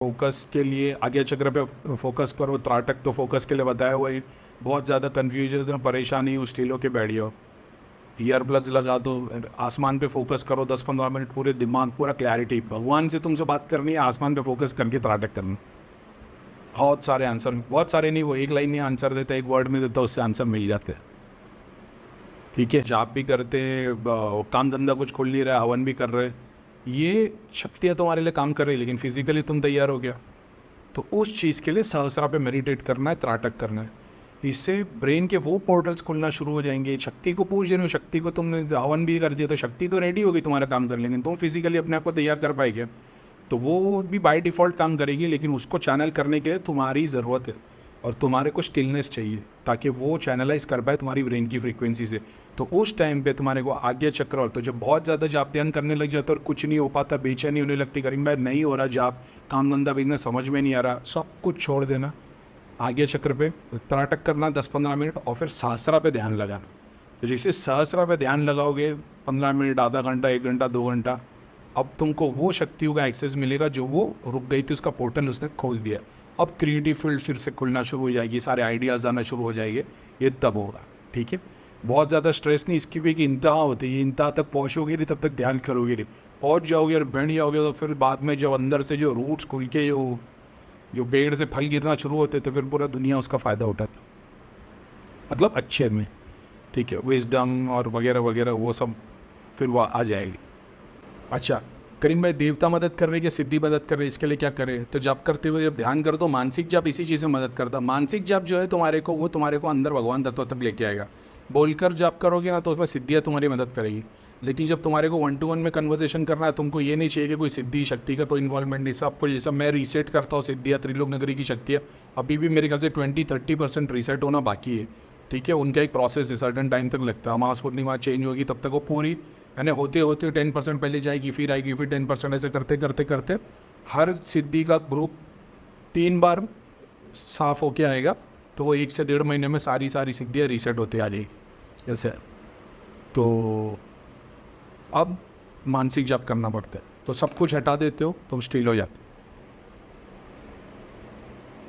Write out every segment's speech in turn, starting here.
Focus के लिए आगे चक्र पे फोकस करो। त्राटक तो फोकस के लिए बताया हुआ है। बहुत ज़्यादा कन्फ्यूजन परेशानी उस टीलों के बैठियो, ईयर प्लग्स लगा दो, आसमान पे फोकस करो 10-15 मिनट, पूरे दिमाग पूरा क्लैरिटी। भगवान से तुमसे बात करनी है, आसमान पे फोकस करके त्राटक करना। बहुत सारे आंसर, बहुत सारे नहीं, वो एक लाइन नहीं आंसर देता, एक वर्ड में देता, उससे आंसर मिल जाते हैं। ठीक है, जाप भी करते, काम धंधा कुछ खुल नहीं रहा, हवन भी कर रहे, ये शक्तियाँ तुम्हारे लिए काम कर रही है, लेकिन फिजिकली तुम तैयार हो गया तो उस चीज़ के लिए सहस्रा पे मेडिटेट करना है, त्राटक करना है। इससे ब्रेन के वो पोर्टल्स खुलना शुरू हो जाएंगे। शक्ति को पूछ रहे हो, शक्ति को तुमने हवन भी कर दिया तो शक्ति तो रेडी होगी तुम्हारा काम कर, लेकिन तुम फिजिकली अपने आप को तैयार कर पाएंगे तो वो भी बाय डिफ़ॉल्ट काम करेगी, लेकिन उसको चैनल करने के लिए तुम्हारी ज़रूरत है और तुम्हारे को स्टिलनेस चाहिए ताकि वो चैनलाइज कर पाए तुम्हारी ब्रेन की फ्रीक्वेंसी से। तो उस टाइम पे तुम्हारे को आज्ञा चक्र, और तो जब बहुत ज़्यादा जाप ध्यान करने लग जाता और कुछ नहीं हो पाता, बेचैनी होने लगती, करीम भाई नहीं हो रहा जाप, काम धंधा बिजनेस समझ में नहीं आ रहा, सब कुछ छोड़ देना, आज्ञा चक्र पे त्राटक करना 10-15 मिनट और फिर सहस्रा पे ध्यान लगाना। तो जैसे सहस्रा पे ध्यान लगाओगे 15 मिनट, आधा घंटा, 1 घंटा, 2 घंटा, अब तुमको वो शक्तियों का एक्सेस मिलेगा जो वो रुक गई थी, उसका पोर्टल उसने खोल दिया। अब क्रिएटिव फील्ड फिर से खुलना शुरू हो जाएगी, सारे आइडियाज़ आना शुरू हो जाएंगे, ये तब होगा। ठीक है, बहुत ज़्यादा स्ट्रेस नहीं, इसकी भी एक इंतहा होती है, इंतहा तक पहुँचोगे नहीं तब तक ध्यान करोगे नहीं, पहुँच जाओगे और बैठ जाओगे तो फिर बाद में जब अंदर से जो रूट्स खुल के जो पेड़ से फल गिरना शुरू होते तो फिर पूरा दुनिया उसका फ़ायदा उठाता, मतलब अच्छे में। ठीक है, विजडम और वगैरह वगैरह वो सब फिर वो आ जाएगी। अच्छा, करीम भाई देवता मदद कर रहे हैं कि सिद्धि मदद कर रहे हैं, इसके लिए क्या करें? तो जप करते हुए जब ध्यान करो तो मानसिक जप इसी चीज़ में मदद करता है। मानसिक जप जो है तुम्हारे को, वो तुम्हारे को अंदर भगवान तत्व तक लेके आएगा। बोलकर जप करोगे ना तो उसमें सिद्धियाँ तुम्हारी मदद करेगी, लेकिन जब तुम्हारे को 1-to-1 में कन्वर्सेशन करना है, तुमको ये नहीं चाहिए कि कोई सिद्धि शक्ति का कोई इन्वॉल्वमेंट नहीं। सब कुछ जैसा मैं रीसेट करता हूँ, सिद्धियाँ त्रिलोक नगरी की शक्तियाँ अभी भी मेरे ख्याल से 20-30% रीसेट होना बाकी है। ठीक है, उनका एक प्रोसेस है, सर्टन टाइम तक लगता है। अमावस पूर्णिमा चेंज होगी तब तक वो पूरी, यानी होते होते 10% पहले जाएगी, फिर आएगी, फिर 10%, ऐसे करते करते करते हर सिद्धि का ग्रुप 3 बार साफ होके आएगा तो वो 1 से 1.5 महीने में सारी सिद्धियाँ रीसेट होते आ जाएगी। जैसे तो अब मानसिक जाप करना पड़ता है, तो सब कुछ हटा देते हो तुम, स्टील हो जाते।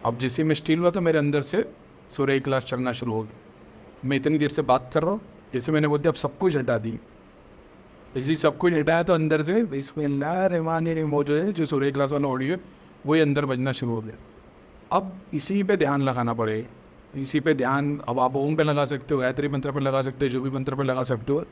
अब जैसे मैं स्टील हुआ तो मेरे अंदर से सूर्य क्लास चलना शुरू हो गया। मैं इतनी देर से बात कर रहा हूँ, जैसे मैंने बोल दिया अब सब कुछ हटा दी, इसी सब कुछ हटाया तो अंदर से बिस्मिल्लाहिर्रहमानिर्रहीम वो जो है, जो सूर्य क्लास वाला ऑडियो है वही अंदर बजना शुरू हो गया। अब इसी पे ध्यान लगाना पड़ेगा, इसी पे ध्यान। अब आप ओम पे लगा सकते हो, गायत्री मंत्र पे लगा सकते हो, जो भी मंत्र पे लगा सकते हो।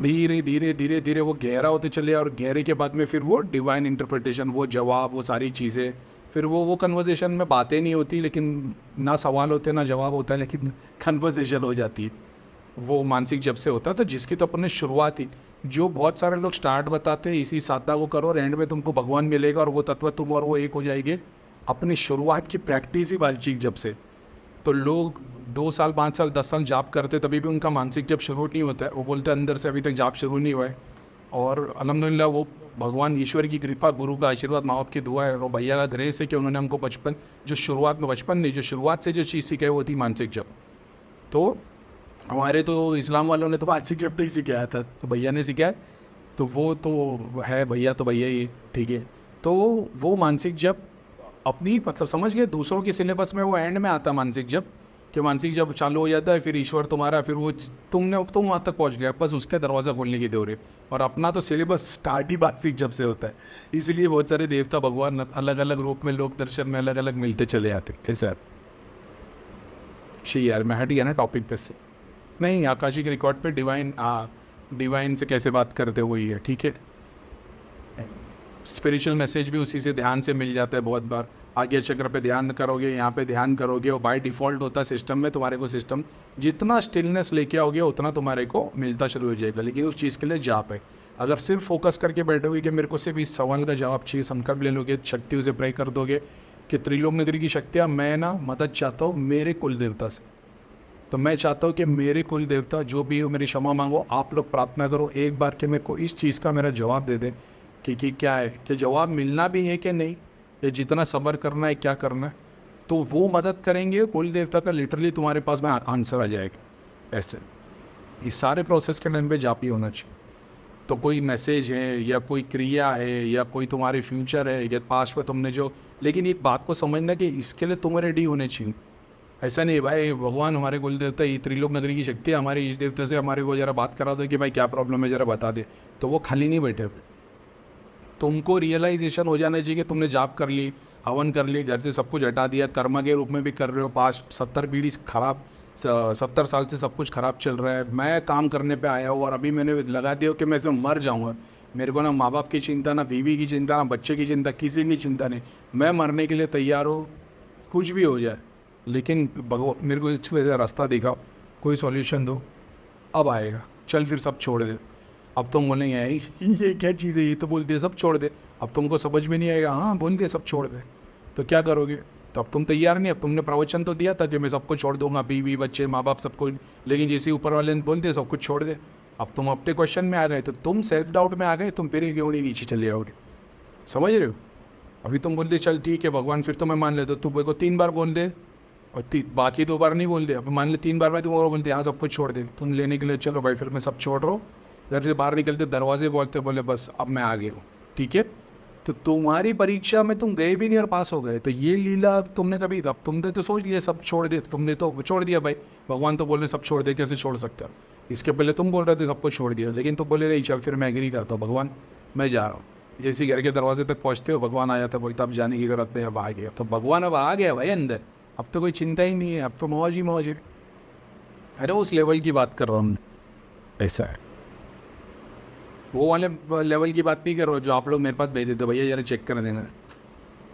धीरे धीरे धीरे धीरे वो गहरा होते चले, और गहरे के बाद में फिर वो डिवाइन इंटरप्रिटेशन, वो जवाब, वो सारी चीज़ें, फिर वो कन्वर्सेशन में बातें नहीं होती, लेकिन ना सवाल होते ना जवाब होता है, लेकिन कन्वर्सेशन हो जाती है। वो मानसिक जब से होता है, तो जिसकी तो अपने शुरुआत ही, जो बहुत सारे लोग स्टार्ट बताते हैं इसी साधना को करो और एंड में तुमको भगवान मिलेगा और वो तत्व तुम और वो एक हो जाएंगे। अपनी शुरुआत की प्रैक्टिस ही मानसिक जब से। तो लोग 2 साल, 5 साल, 10 साल जाप करते तभी भी उनका मानसिक जब शुरू नहीं होता है, वो बोलते हैं अंदर से अभी तक जाप शुरू नहीं हुआ है। और अल्हम्दुलिल्लाह वो भगवान ईश्वर की कृपा, गुरु का आशीर्वाद, माँ बाप की दुआ है और भैया का ग्रेस है कि उन्होंने हमको बचपन, जो शुरुआत में, बचपन नहीं, जो शुरुआत से जो चीज़ सिखाई वो थी मानसिक जप। तो हमारे तो इस्लाम वालों ने तो मानसिक जप नहीं सिखाया था, तो भैया ने सिखाया, तो वो तो है भैया, तो भैया ही। ठीक है, तो वो मानसिक जप अपनी, मतलब समझ गए, दूसरों के सिलेबस में वो एंड में आता मानसिक जप, कि मानसिक जब चालू हो जाता है फिर ईश्वर तुम्हारा, फिर वो तुम वहाँ तक पहुँच गया, बस उसका दरवाज़ा खोलने की देर है। और अपना तो सिलेबस स्टार्ट ही मानसिक जप से होता है। इसलिए बहुत सारे देवता भगवान अलग अलग रूप में, लोक दर्शन में अलग अलग मिलते चले आते हैं। ऐसा शी यार, मैं हट गया ना टॉपिक पे से। नहीं, आकाशिक रिकॉर्ड पे डिवाइन से कैसे बात करते वही है। ठीक है, स्पिरिचुअल मैसेज भी उसी से, ध्यान से मिल जाता है बहुत बार। आज्ञा चक्र पे ध्यान करोगे, यहाँ पे ध्यान करोगे, और बाय डिफ़ॉल्ट होता है सिस्टम में, तुम्हारे को सिस्टम जितना स्टिलनेस लेके आओगे उतना तुम्हारे को मिलता शुरू हो जाएगा। लेकिन उस चीज़ के लिए जाप है। अगर सिर्फ फोकस करके बैठोगे कि मेरे को सिर्फ इस सवाल का जवाब चाहिए, संकल्प ले लोगे, शक्तियों से प्रे कर दोगे कि त्रिलोक नगरी की शक्तियाँ, मैं ना मदद चाहता हूँ मेरे कुल देवता से, तो मैं चाहता हूँ कि मेरे कुल देवता जो भी हो मेरी क्षमा मांगो। आप लोग प्रार्थना करो एक बार कि मेरे को इस चीज़ का मेरा जवाब दे दे कि क्या है, कि जवाब मिलना भी है कि नहीं, या जितना सब्र करना है, क्या करना है, तो वो मदद करेंगे। कुल देवता का लिटरली तुम्हारे पास में आंसर आ जाएगा। ऐसे इस सारे प्रोसेस के टाइम पे जाप ही होना चाहिए। तो कोई मैसेज है या कोई क्रिया है या कोई तुम्हारे फ्यूचर है या पास्ट में तुमने जो, लेकिन एक बात को समझना कि इसके लिए तुम्हें रेडी होने चाहिए। ऐसा नहीं भाई भगवान हमारे कुल देवता ये त्रिलोक नगरी की शक्ति है, हमारे इस देवता से हमारे को ज़रा बात करा दो कि भाई क्या प्रॉब्लम है ज़रा बता दे, तो वो खाली नहीं बैठे। तुमको रियलाइजेशन हो जाना चाहिए कि तुमने जाप कर ली, हवन कर ली, घर से सब कुछ हटा दिया, कर्म के रूप में भी कर रहे हो, पास्ट 70 पीढ़ी खराब 70 साल से सब कुछ खराब चल रहा है, मैं काम करने पे आया हूँ और अभी मैंने लगा दिया कि मैं इसमें मर जाऊँगा। मेरे को ना माँ बाप की चिंता, ना बीवी की चिंता, ना बच्चे की चिंता, किसी की चिंता नहीं, मैं मरने के लिए तैयार हूँ, कुछ भी हो जाए, लेकिन भगवान मेरे को इसमें से रास्ता दिखाओ, कोई सॉल्यूशन दो, अब आएगा, चल फिर सब छोड़ दे। अब तुम बोलेंगे ये क्या चीज़ है, ये तो बोल दिया सब छोड़ दे, अब तुमको समझ में नहीं आएगा, हाँ बोल दिया सब छोड़ दे, तो क्या करोगे? तो अब तुम तैयार नहीं, अब तुमने प्रवचन तो दिया था कि मैं सबको छोड़ दूंगा, बीवी बच्चे माँ बाप सबको, लेकिन जैसे ऊपर वाले ने बोल दिया सब कुछ छोड़ दे, अब तुम अपने क्वेश्चन में आ गए, तो तुम सेल्फ डाउट में आ गए, तुम फिर क्यों नहीं नीचे चले जाओगे, समझ रहे हो? अभी तुम बोल दे चल ठीक है भगवान, फिर तो मैं मान लेता, तू मेरे को 3 बार बोल दे और बाकी 2 बार नहीं बोल दे, अब मान ले 3 बार में तुम और बोलते यहाँ सब कुछ छोड़ दे, तुम लेने के लिए चलो भाई, फिर मैं सब छोड़ रहा हूँ, घर से बाहर निकलते दरवाजे बोलते बोले बस अब मैं आ गया हूँ, ठीक है? तो तुम्हारी परीक्षा में तुम गए भी नहीं और पास हो गए, तो ये लीला तुमने कभी, अब तुमने तो सोच लिया सब छोड़ दे, तुमने तो छोड़ दिया भाई, भगवान तो बोल रहे सब छोड़ दे, कैसे छोड़ सकते हो? इसके पहले तुम बोल रहे थे सबको छोड़ दिया, लेकिन तुम बोले नहीं चल फिर मैं एग्री करता हूँ भगवान, मैं जा रहा हूँ। जैसे घर के दरवाजे तक पहुँचते हो भगवान आ जाता, बोलता अब जाने की जरूरत नहीं, अब आ गया, तो भगवान अब आ गया भाई अंदर, अब तो कोई चिंता ही नहीं है, अब तो मौज ही मौज है। अरे उस लेवल की बात कर रहा हूँ, ऐसा है, वो वाले लेवल की बात नहीं कर रहा जो आप लोग मेरे पास भेज देते हो भैया जरा चेक कर देना।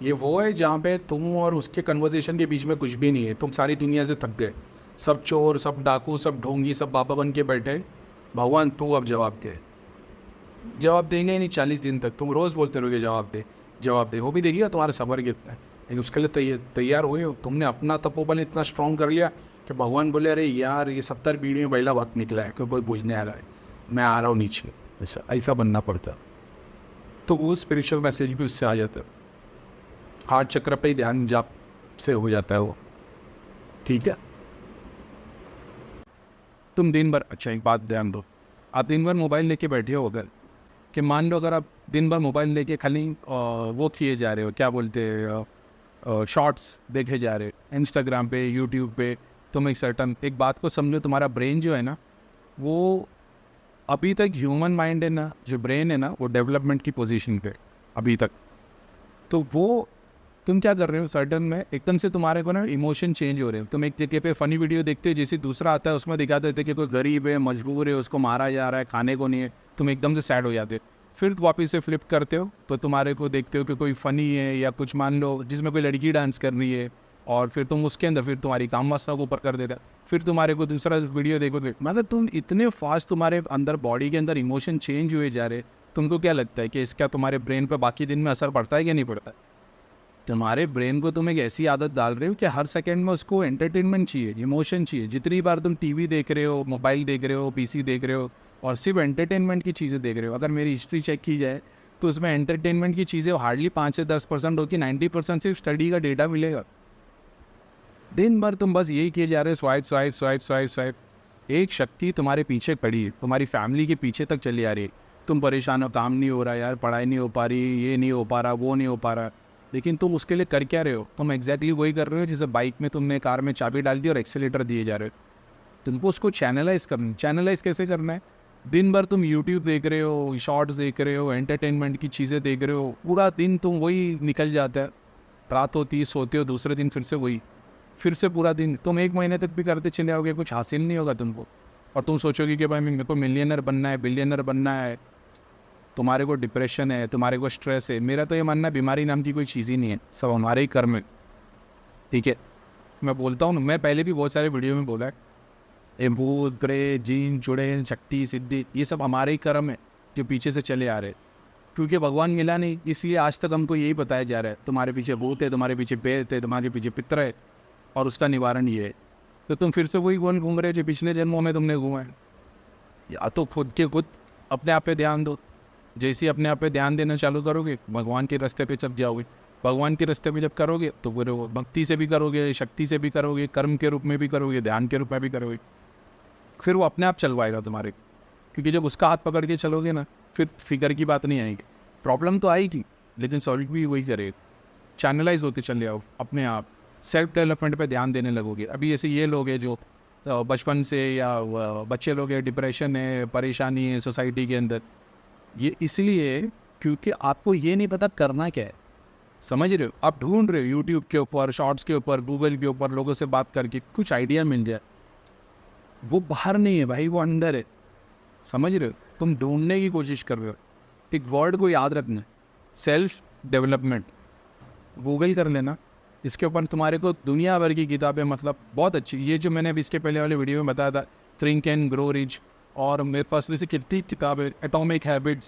ये वो है जहाँ पे तुम और उसके कन्वर्सेशन के बीच में कुछ भी नहीं है, तुम सारी दुनिया से थक गए, सब चोर सब डाकू सब ढोंगी सब बाबा बन के बैठे, भगवान तू अब जवाब दे, जवाब देंगे ही नहीं 40 दिन तक, तुम रोज़ बोलते रहोगे जवाब दे जवाब दे, वो भी देखिएगा तुम्हारा सबर कितना है, लेकिन उसके लिए तैयार हुए हो, तुमने अपना तपोबल इतना स्ट्रॉन्ग कर लिया कि भगवान बोले अरे यार ये 70 पीढ़ी में पहला वक्त निकला है, कोई कोई पूछने आ रहा है, मैं आ रहा हूँ नीचे, ऐसा बनना पड़ता, तो वो स्पिरिचुअल मैसेज भी उससे आ जाता है, हार्ट चक्र पे ही ध्यान जाप से हो जाता है वो, ठीक है? तुम दिन भर, अच्छा एक बात ध्यान दो, आप दिन भर मोबाइल लेके बैठे हो, अगर कि मान लो अगर आप दिन भर मोबाइल लेके खाली वो किए जा रहे हो, क्या बोलते हैं, शॉर्ट्स देखे जा रहे हो इंस्टाग्राम पे यूट्यूब पे, तुम एक बात को समझो, तुम्हारा ब्रेन जो है ना वो अभी तक ह्यूमन माइंड है ना, जो ब्रेन है ना वो डेवलपमेंट की पोजीशन पे अभी तक, तो वो तुम क्या कर रहे हो सर्टन में एकदम से तुम्हारे को ना इमोशन चेंज हो रहे हो, तुम एक जगह पे फ़नी वीडियो देखते हो, जैसे दूसरा आता है उसमें दिखा देते कि कोई गरीब है मजबूर है उसको मारा जा रहा है खाने को नहीं है, तुम एकदम से सैड हो जाते हो, फिर वापस से फ्लिप करते हो तो तुम्हारे को देखते हो कि कोई फ़नी है या कुछ मान लो जिसमें कोई लड़की डांस कर रही है, और फिर तुम उसके अंदर फिर तुम्हारी काम वासना को ऊपर कर देगा, फिर तुम्हारे को दूसरा वीडियो देखोगे, मतलब तुम इतने फास्ट तुम्हारे अंदर बॉडी के अंदर इमोशन चेंज हुए जा रहे, तुमको क्या लगता है कि इसका तुम्हारे ब्रेन पर बाकी दिन में असर पड़ता है कि नहीं पड़ता है? तुम्हारे ब्रेन को तुम एक ऐसी आदत डाल रहे हो कि हर सेकंड में उसको एंटरटेनमेंट चाहिए, इमोशन चाहिए, जितनी बार तुम टीवी देख रहे हो, मोबाइल देख रहे हो, पीसी देख रहे हो और सिर्फ एंटरटेनमेंट की चीज़ें देख रहे हो, अगर मेरी हिस्ट्री चेक की जाए तो उसमें एंटरटेनमेंट की चीज़ें हार्डली 5 से 10% होती, 90% सिर्फ स्टडी का डेटा मिलेगा। दिन भर तुम बस यही किए जा रहे हो, swipe swipe swipe swipe swipe, एक शक्ति तुम्हारे पीछे खड़ी है, तुम्हारी फैमिली के पीछे तक चली आ रही है, तुम परेशान हो, काम नहीं हो रहा यार, पढ़ाई नहीं हो पा रही, ये नहीं हो पा रहा, वो नहीं हो पा रहा, लेकिन तुम उसके लिए कर क्या रहे हो? तुम एग्जैक्टली वही कर रहे हो जैसे बाइक में तुमने कार में चाबी डाल दी और एक्सेलेटर दिए जा रहे हो, तुमको उसको चैनलाइज करना है। चैनलाइज कैसे करना है? दिन भर तुम यूट्यूब देख रहे हो, शॉर्ट्स देख रहे हो, एंटरटेनमेंट की चीज़ें देख रहे हो, पूरा दिन तुम वही निकल जाता है, रात होती है सोते हो, दूसरे दिन फिर से वही, फिर से पूरा दिन तुम 1 महीने तक भी करते चले आओगे, कुछ हासिल नहीं होगा तुमको, और तुम सोचोगे कि भाई मेरे को मिलियनर बनना है, बिलियनर बनना है, तुम्हारे को डिप्रेशन है, तुम्हारे को स्ट्रेस है। मेरा तो ये मानना है बीमारी नाम की कोई चीज़ ही नहीं है, सब हमारे ही कर्म है, ठीक है? मैं बोलता हूँ, मैं पहले भी बहुत सारे वीडियो में बोला है, ये भूत प्रेत जीन चुड़ैल शक्ति सिद्धि ये सब हमारे ही कर्म है जो पीछे से चले आ रहे हैं, क्योंकि भगवान मिला नहीं इसलिए आज तक हमको यही बताया जा रहा है तुम्हारे पीछे भूत है, तुम्हारे पीछे प्रेत है, तुम्हारे पीछे पितर है और उसका निवारण ये है। तो तुम फिर से वही कौन घूम रहे हो जो पिछले जन्मों में तुमने घूमा है? या तो खुद के खुद अपने आप पे ध्यान दो, जैसे ही अपने आप पे ध्यान देना चालू करोगे भगवान के रास्ते पे चल जाओगे, भगवान के रास्ते पे जब करोगे तो फिर वो भक्ति से भी करोगे, शक्ति से भी करोगे, कर्म के रूप में भी करोगे, ध्यान के रूप में भी करोगे, फिर वो अपने आप चलवाएगा तुम्हारे, क्योंकि जब उसका हाथ पकड़ के चलोगे ना फिर फिगर की बात नहीं आएगी। प्रॉब्लम तो आएगी लेकिन सॉल्व भी वही करेगा। चैनलाइज होते चले आओ अपने आप, सेल्फ डेवलपमेंट पे ध्यान देने लगोगे। अभी ऐसे ये लोग हैं जो बचपन से या बच्चे लोग हैं, डिप्रेशन है, परेशानी है सोसाइटी के अंदर, ये इसलिए क्योंकि आपको ये नहीं पता करना क्या है। समझ रहे हो? आप ढूंढ रहे हो यूट्यूब के ऊपर, शॉर्ट्स के ऊपर, गूगल के ऊपर, लोगों से बात करके कुछ आइडिया मिल जाए। वो बाहर नहीं है भाई, वो अंदर है। समझ रहे हो? तुम ढूंढने की कोशिश कर रहे हो। एक वर्ड को याद रखना, सेल्फ डेवलपमेंट। गूगल कर लेना, इसके ऊपर तुम्हारे को दुनिया भर की किताबें, मतलब बहुत अच्छी। ये जो मैंने अभी इसके पहले वाले वीडियो में बताया था, थिंक एंड ग्रो रिच, और मेरे पास वैसे कितनी किताबें, atomic habit,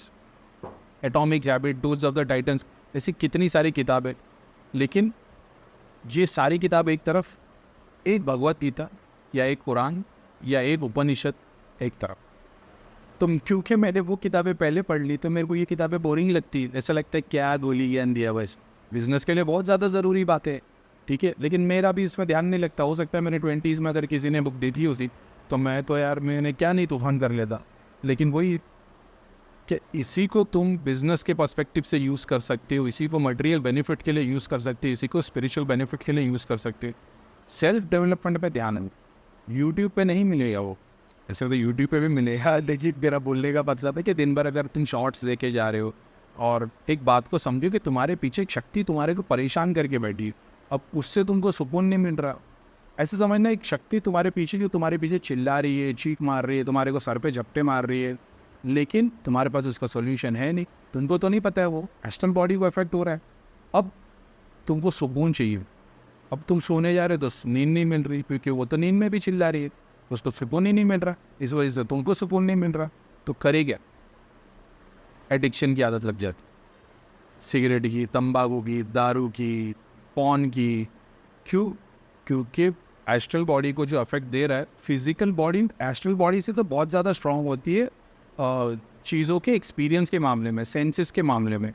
tools of the titans, ऐसी कितनी सारी किताबें। लेकिन ये सारी किताब एक तरफ, एक भगवत गीता या एक कुरान या एक उपनिषद एक तरफ। क्योंकि मैंने वो किताबें पहले पढ़ ली तो मेरे को ये किताबें बोरिंग लगती है। ऐसा लगता है क्या गोली ज्ञान दिया बस। बिजनेस के लिए बहुत ज़्यादा ज़रूरी बात है, ठीक है, लेकिन मेरा भी इसमें ध्यान नहीं लगता। हो सकता है मैंने 20s में अगर किसी ने बुक दी थी उसी, तो मैं तो यार मैंने क्या नहीं तूफान कर लेता। लेकिन वही कि इसी को तुम बिजनेस के पर्सपेक्टिव से यूज़ कर सकते हो, इसी को मटेरियल बेनिफिट के लिए यूज़ कर सकते हो, इसी को स्पिरिचुअल बेनिफिट के लिए यूज़ कर सकते हो। सेल्फ डेवलपमेंट पे ध्यान है। यूट्यूब पे नहीं मिलेगा वो, ऐसे तो यूट्यूब पे भी मिलेगा, लेकिन मेरा बोलने का मतलब है कि दिन भर अगर तुम शॉर्ट्स देखे जा रहे हो और एक बात को समझो कि तुम्हारे पीछे एक शक्ति तुम्हारे को परेशान करके बैठी है, अब उससे तुमको सुकून नहीं मिल रहा। ऐसे समझना, एक शक्ति तुम्हारे पीछे जो तुम्हारे पीछे चिल्ला रही है, चीख मार रही है, तुम्हारे को सर पे झपटे मार रही है, लेकिन तुम्हारे पास उसका सोल्यूशन है नहीं। तुमको तो नहीं पता है वो एस्ट्रल बॉडी को इफेक्ट हो रहा है। अब तुमको सुकून चाहिए, अब तुम सोने जा रहे हो तो नींद नहीं मिल रही, क्योंकि वो तो नींद में भी चिल्ला रही है, उसको सुकून ही नहीं मिल रहा, इस वजह से तुमको सुकून नहीं मिल रहा। तो करे क्या? एडिक्शन की आदत लग जाती, सिगरेट की, तंबाकू की, दारू की, पॉन की। क्यों? क्योंकि एस्ट्रल बॉडी को जो अफेक्ट दे रहा है, फिजिकल बॉडी एस्ट्रल बॉडी से तो बहुत ज़्यादा स्ट्रांग होती है चीज़ों के एक्सपीरियंस के मामले में, सेंसेस के मामले में।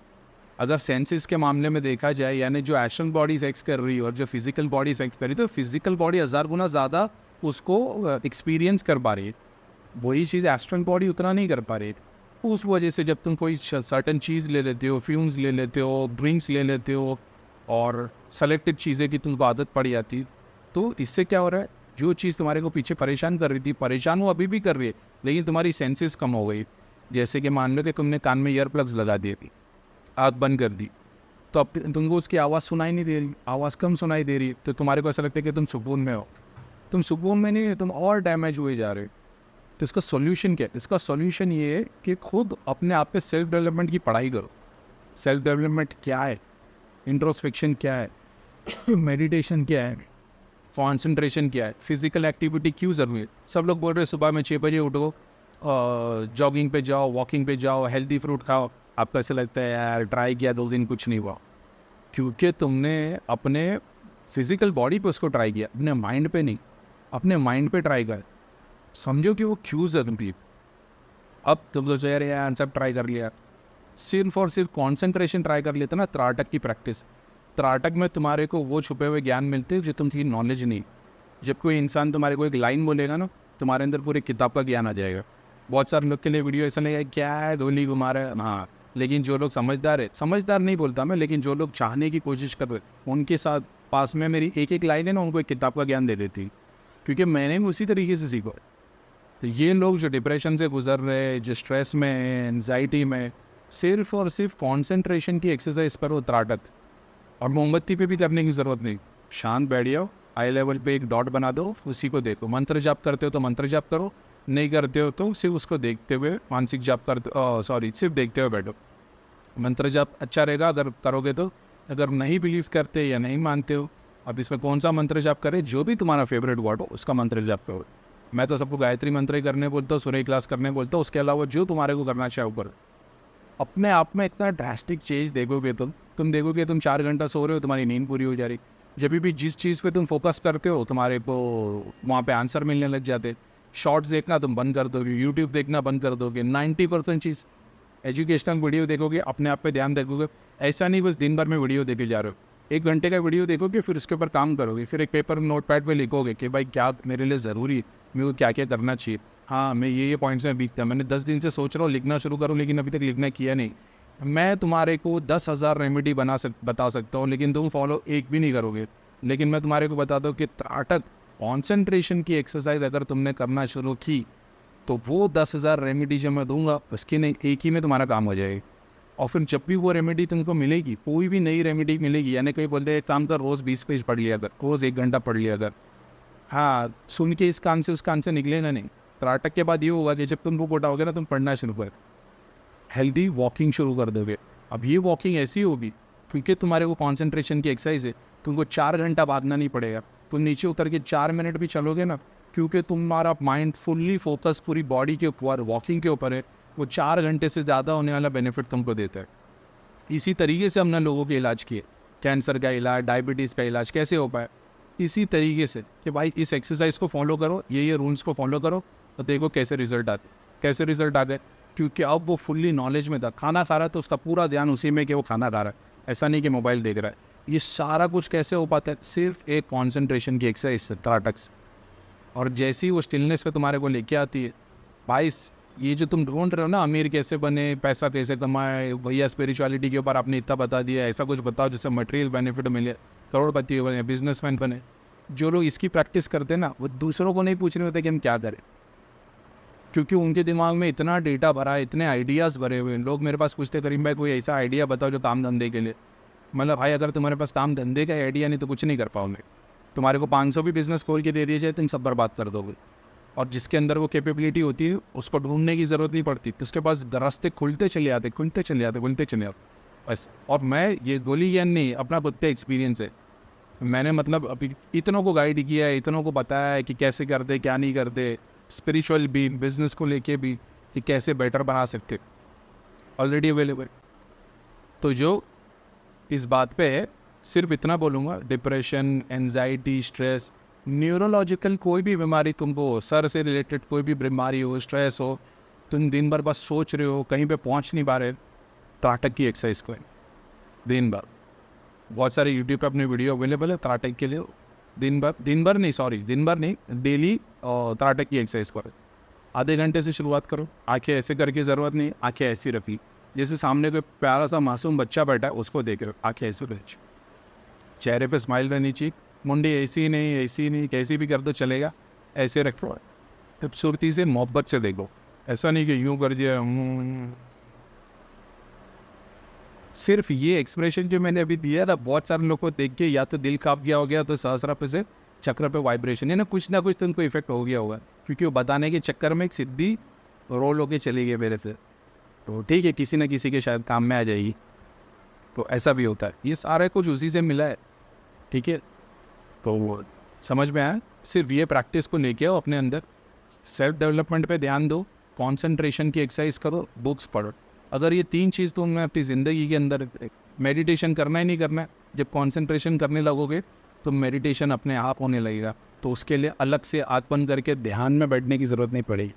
अगर सेंसेस के मामले में देखा जाए, यानी जो एस्ट्रल बॉडी सेक्स कर रही है और जो फिजिकल बॉडी सेक्स कर रही है, तो फिजिकल बॉडी 1000 गुना ज़्यादा उसको एक्सपीरियंस कर पा रही है, वही चीज़ एस्ट्रल बॉडी उतना नहीं कर पा रही है। उस वजह से जब तुम कोई सर्टन चीज़ ले लेते हो, फ्यूम्स ले लेते हो, ड्रिंक्स ले लेते हो, और सेलेक्टेड चीज़ें की तुमको आदत पड़ जाती, तो इससे क्या हो रहा है, जो चीज़ तुम्हारे को पीछे परेशान कर रही थी, परेशान वो अभी भी कर रही है, लेकिन तुम्हारी सेंसेस कम हो गई। जैसे कि मान लो कि तुमने कान में ईयर प्लग्स लगा दिए थी, आँख बंद कर दी, तो अब तुमको उसकी आवाज़ सुनाई नहीं दे रही, आवाज़ कम सुनाई दे रही है, तो तुम्हारे को ऐसा लगता है कि तुम सुकून में हो। तुम सुकून में नहीं है, तुम और डैमेज हुए जा रहे हो। तो इसका सॉल्यूशन क्या है? इसका सॉल्यूशन ये है कि खुद अपने आप पे सेल्फ डेवलपमेंट की पढ़ाई करो। सेल्फ डेवलपमेंट क्या है, इंट्रोस्पेक्शन क्या है, मेडिटेशन क्या है, कॉन्सेंट्रेशन क्या है, फिजिकल एक्टिविटी क्यों ज़रूरी है। सब लोग बोल रहे हैं सुबह में 6 बजे उठो, जॉगिंग पे जाओ, वॉकिंग पे जाओ, हेल्दी फ्रूट खाओ। आपको ऐसा लगता है यार ट्राई किया 2 दिन कुछ नहीं हुआ, क्योंकि तुमने अपने फिजिकल बॉडी पे उसको ट्राई किया, अपने माइंड पे नहीं। अपने माइंड पे ट्राई कर, समझो कि वो क्यों ज़रूरी है। अब तुम तो यार यार सब ट्राई कर लिया, सिर्फ और सिर्फ कॉन्सेंट्रेशन ट्राई कर लेते ना, त्राटक की प्रैक्टिस। त्राटक में तुम्हारे को वो छुपे हुए ज्ञान मिलते हैं जो तुमकी नॉलेज नहीं। जब कोई इंसान तुम्हारे को एक लाइन बोलेगा ना, तुम्हारे अंदर पूरी किताब का ज्ञान आ जाएगा। बहुत सारे लोग के लिए वीडियो ऐसा नहीं है क्या है गोली घुमा रहा है, हाँ, लेकिन जो लोग समझदार है, समझदार नहीं बोलता मैं, लेकिन जो लोग चाहने की कोशिश कर रहे उनके साथ पास में मेरी एक एक लाइन है ना, उनको एक किताब का ज्ञान दे देती, क्योंकि मैंने भी उसी तरीके से सीखा। तो ये लोग जो डिप्रेशन से गुजर रहे हैं, जो स्ट्रेस में, एनजाइटी में, सिर्फ और सिर्फ कॉन्सेंट्रेशन की एक्सरसाइज पर वो त्राटक, और मोमबत्ती पे भी करने की ज़रूरत नहीं। शांत बैठ जाओ, आई लेवल पे एक डॉट बना दो, उसी को देखो। मंत्र जाप करते हो तो मंत्र जाप करो, नहीं करते हो तो सिर्फ उसको देखते हुए मानसिक जाप करते, सिर्फ देखते हुए बैठो। मंत्र जाप अच्छा रहेगा अगर करोगे तो। अगर नहीं बिलीव करते या नहीं मानते हो, अब इसमें कौन सा मंत्र जाप करें, जो भी तुम्हारा फेवरेट वर्ड हो उसका मंत्र जाप करो। मैं तो सबको गायत्री मंत्र ही करने बोलता हूँ, सूर्य क्लास करने बोलता हूँ, उसके अलावा जो तुम्हारे को करना चाहे ऊपर। अपने आप में इतना ड्रास्टिक चेंज देखोगे तुम देखोगे तुम 4 घंटा सो रहे हो, तुम्हारी नींद पूरी हो जा रही। जब भी जिस चीज़ पे तुम फोकस करते हो, तुम्हारे को वहाँ पे आंसर मिलने लग जाते। शॉर्ट्स देखना तुम बंद कर दोगे, यूट्यूब देखना बंद कर दोगे, 90% चीज़ एजुकेशनल वीडियो देखोगे, अपने आप पे ध्यान देखोगे। ऐसा नहीं बस दिन भर में वीडियो देखे जा रहे हो, 1 घंटे का वीडियो देखोगे, फिर उसके ऊपर काम करोगे, फिर एक पेपर नोटपैड पे लिखोगे कि भाई क्या मेरे लिए ज़रूरी है, मेरे को क्या क्या करना चाहिए। हाँ मैं ये पॉइंट्स में वीक था, मैंने 10 दिन से सोच रहा हूँ लिखना शुरू करूँ, लेकिन अभी तक लिखना किया नहीं। मैं तुम्हारे को 10,000 रेमेडी बता सकता हूँ, लेकिन तुम फॉलो एक भी नहीं करोगे। लेकिन मैं तुम्हारे को बताता हूँ कि त्राटक कॉन्सेंट्रेशन की एक्सरसाइज अगर तुमने करना शुरू की तो वो 10,000 रेमेडी जो मैं दूंगा उसके नहीं एक ही में तुम्हारा काम हो जाएगा। और फिर जब भी वो रेमेडी तुमको मिलेगी, कोई भी नई रेमेडी मिलेगी, यानी कहीं बोलते हैं एक काम कर, रोज़ 20 पेज पढ़ लिया अगर, रोज़ 1 घंटा पढ़ लिया अगर, हाँ सुन के इस कान से उस कान से निकलेगा नहीं। त्राटक के बाद ये होगा कि जब तुम बुक उठाओगे ना, तुम पढ़ना शुरू कर, हेल्दी वॉकिंग शुरू कर दोगे। अब ये वॉकिंग ऐसी होगी क्योंकि तुम्हारे को कॉन्सेंट्रेशन की एक्सरसाइज है, तुमको 4 घंटा भागना नहीं पड़ेगा, तुम नीचे उतर के 4 मिनट भी चलोगे ना, क्योंकि तुम्हारा माइंड फुल्ली फोकस पूरी बॉडी के ऊपर वॉकिंग के ऊपर है, वो 4 घंटे से ज़्यादा होने वाला बेनिफिट तुमको देता है। इसी तरीके से हमने लोगों के इलाज किए, कैंसर का इलाज, डायबिटीज़ का इलाज कैसे हो पाए, इसी तरीके से कि भाई इस एक्सरसाइज को फॉलो करो, ये रूल्स को फॉलो करो, तो देखो कैसे रिजल्ट आते। कैसे रिजल्ट आ गए, क्योंकि अब वो फुल्ली नॉलेज में था, खाना खा रहा है तो उसका पूरा ध्यान उसी में कि वो खाना खा रहा है, ऐसा नहीं कि मोबाइल देख रहा है। ये सारा कुछ कैसे हो पाता है, सिर्फ एक कॉन्सेंट्रेशन की एक्सरसाइज से, त्राटक से। और जैसे ही वो स्टिलनेस पे तुम्हारे को लेके आती है, भाई ये जो तुम ढूंढ रहे हो ना, अमीर कैसे बने, पैसा कैसे कमाए, भैया स्पिरिचुअलिटी के ऊपर आपने इतना बता दिया, ऐसा कुछ बताओ जिससे मटेरियल बेनिफिट मिले, करोड़पति बने, बिजनेसमैन बने। जो लोग इसकी प्रैक्टिस करते हैं ना, वो दूसरों को नहीं पूछ रहे होते कि हम क्या करें, क्योंकि उनके दिमाग में इतना डेटा भरा है, इतने आइडियाज़ भरे हुए हैं। लोग मेरे पास पूछते करीम भाई कोई ऐसा आइडिया बताओ जो काम धंधे के लिए। मतलब भाई अगर तुम्हारे पास काम धंधे का आइडिया नहीं तो कुछ नहीं कर पाओगे। तुम्हारे को 500 भी बिज़नेस खोल के दे दिए जाए, तुम सब बर्बाद कर दोगे। और जिसके अंदर वो कैपेबिलिटी होती है उसको ढूंढने की ज़रूरत नहीं पड़ती, उसके पास रास्ते खुलते चले आते, खुलते चले आते बस। और मैं ये गोली ज्ञान नहीं, अपना खुद का एक्सपीरियंस है। मैंने मतलब अभी इतनों को गाइड किया है, इतनों को बताया है कि कैसे करते क्या नहीं करते, स्पिरिचुअल भी, बिजनेस को लेके भी, कि कैसे बेटर बना सकते, ऑलरेडी अवेलेबल। तो जो इस बात पे है, सिर्फ इतना बोलूँगा, डिप्रेशन, एंजाइटी, स्ट्रेस, न्यूरोलॉजिकल कोई भी बीमारी, तुमको सर से रिलेटेड कोई भी बीमारी हो, स्ट्रेस हो, तुम दिन भर बस सोच रहे हो, कहीं पे पहुंच नहीं पा रहे, त्राटक की एक्सरसाइज करें दिन भर। बहुत सारे यूट्यूब पे अपने वीडियो अवेलेबल है त्राटक के लिए। दिन भर नहीं, डेली त्राटक की एक्सरसाइज करो। आधे घंटे से शुरुआत करो, आंखें ऐसे करके ज़रूरत नहीं, आंखें ऐसी रखी जैसे सामने कोई प्यारा सा मासूम बच्चा बैठा है, उसको देख रहे हो, आंखें ऐसे रखी, चेहरे पे स्माइल रहनी चाहिए, मुंडी ऐसी नहीं, कैसी भी कर दो चलेगा, ऐसे रखो, खूबसूरती से मोहब्बत से देखो, ऐसा नहीं कि यूँ कर दिया। सिर्फ ये एक्सप्रेशन जो मैंने अभी दिया ना, बहुत सारे लोग को देख के या तो दिल काँप गया हो गया, तो सहस्रा पे से चक्र पे वाइब्रेशन है ना कुछ तुमको इफेक्ट हो गया होगा, क्योंकि वो बताने के चक्कर में एक सिद्धि रोल होके चली गई मेरे से। तो ठीक है, किसी न किसी के शायद काम में आ जाएगी, तो ऐसा भी होता है। ये सारा कुछ उसी से मिला है, ठीक है। तो वो समझ में आया, सिर्फ ये प्रैक्टिस को लेके आओ अपने अंदर, सेल्फ डेवलपमेंट पे ध्यान दो, कंसंट्रेशन की एक्सरसाइज करो, बुक्स पढ़ो। अगर ये 3 चीज़ तुमने अपनी ज़िंदगी के अंदर, मेडिटेशन करना ही नहीं करना है, जब कंसंट्रेशन करने लगोगे तो मेडिटेशन अपने आप होने लगेगा, तो उसके लिए अलग से आँख बंद करके ध्यान में बैठने की ज़रूरत नहीं पड़ेगी।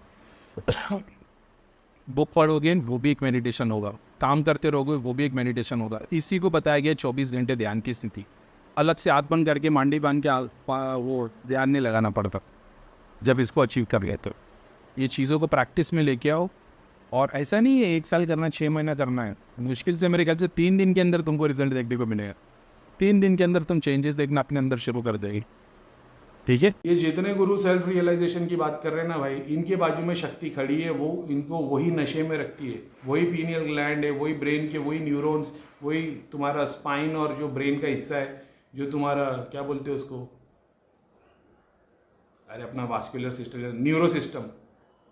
बुक पढ़ोगे वो भी एक मेडिटेशन होगा, काम करते रहोगे वो भी एक मेडिटेशन होगा। इसी को बताया गया 24 घंटे ध्यान की स्थिति। अलग से आँख बंद करके मांडी बांध के वो ध्यान नहीं लगाना पड़ता जब इसको अचीव कर गए। तो ये चीज़ों को प्रैक्टिस में लेके आओ, और ऐसा नहीं है 1 साल करना, 6 महीना करना है, मुश्किल से मेरे ख्याल से 3 दिन के अंदर तुमको रिजल्ट देखने को मिलेगा। 3 दिन के अंदर तुम चेंजेस देखना अपने अंदर शुरू कर देगी, ठीक है। ये जितने गुरु सेल्फ रियलाइजेशन की बात कर रहे हैं ना भाई, इनके बाजू में शक्ति खड़ी है, वो इनको वही नशे में रखती है, वही पीनियल ग्लैंड है, वही ब्रेन के वही न्यूरॉन्स, वही तुम्हारा स्पाइन और जो ब्रेन का हिस्सा है, जो तुम्हारा क्या बोलते हैं उसको, अरे अपना vascular system, neuro system,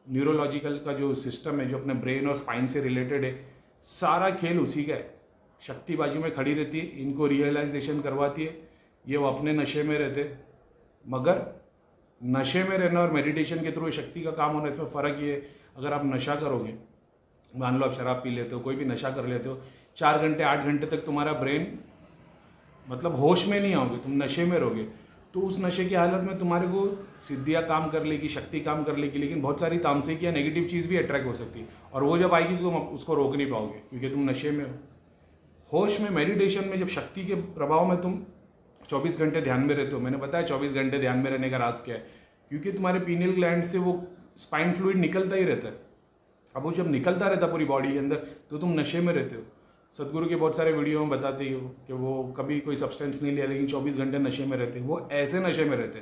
neurological का जो सिस्टम है जो अपने ब्रेन और स्पाइन से रिलेटेड है, सारा खेल उसी का है। शक्ति बाजू में खड़ी रहती है, इनको रियलाइजेशन करवाती है, ये वो अपने नशे में रहते। मगर नशे में रहना और मेडिटेशन के थ्रू शक्ति का काम होना, इसमें फ़र्क ये है, अगर आप नशा करोगे, मान लो आप शराब पी लेते हो, कोई भी नशा कर लेते हो, 4 घंटे 8 घंटे तक तुम्हारा ब्रेन मतलब होश में नहीं आओगे, तुम नशे में रहोगे, तो उस नशे की हालत में तुम्हारे को सिद्धियाँ काम कर लेगी, शक्ति काम कर लेगी, लेकिन बहुत सारी तामसिक या नेगेटिव चीज़ भी अट्रैक्ट हो सकती है, और वो जब आएगी तो तुम उसको रोक नहीं पाओगे क्योंकि तुम नशे में हो। होश में, मेडिटेशन में, जब शक्ति के प्रभाव में तुम 24 घंटे ध्यान में रहते हो, मैंने बताया 24 घंटे ध्यान में रहने का राज क्या है, क्योंकि तुम्हारे पीनियल ग्लैंड से वो स्पाइन फ्लूइड निकलता ही रहता है। अब वो जब निकलता रहता पूरी बॉडी के अंदर तो तुम नशे में रहते हो। सदगुरु के बहुत सारे वीडियो में बताते ही हो कि वो कभी कोई सब्सटेंस नहीं लिया लेकिन 24 घंटे नशे में रहते। वो ऐसे नशे में रहते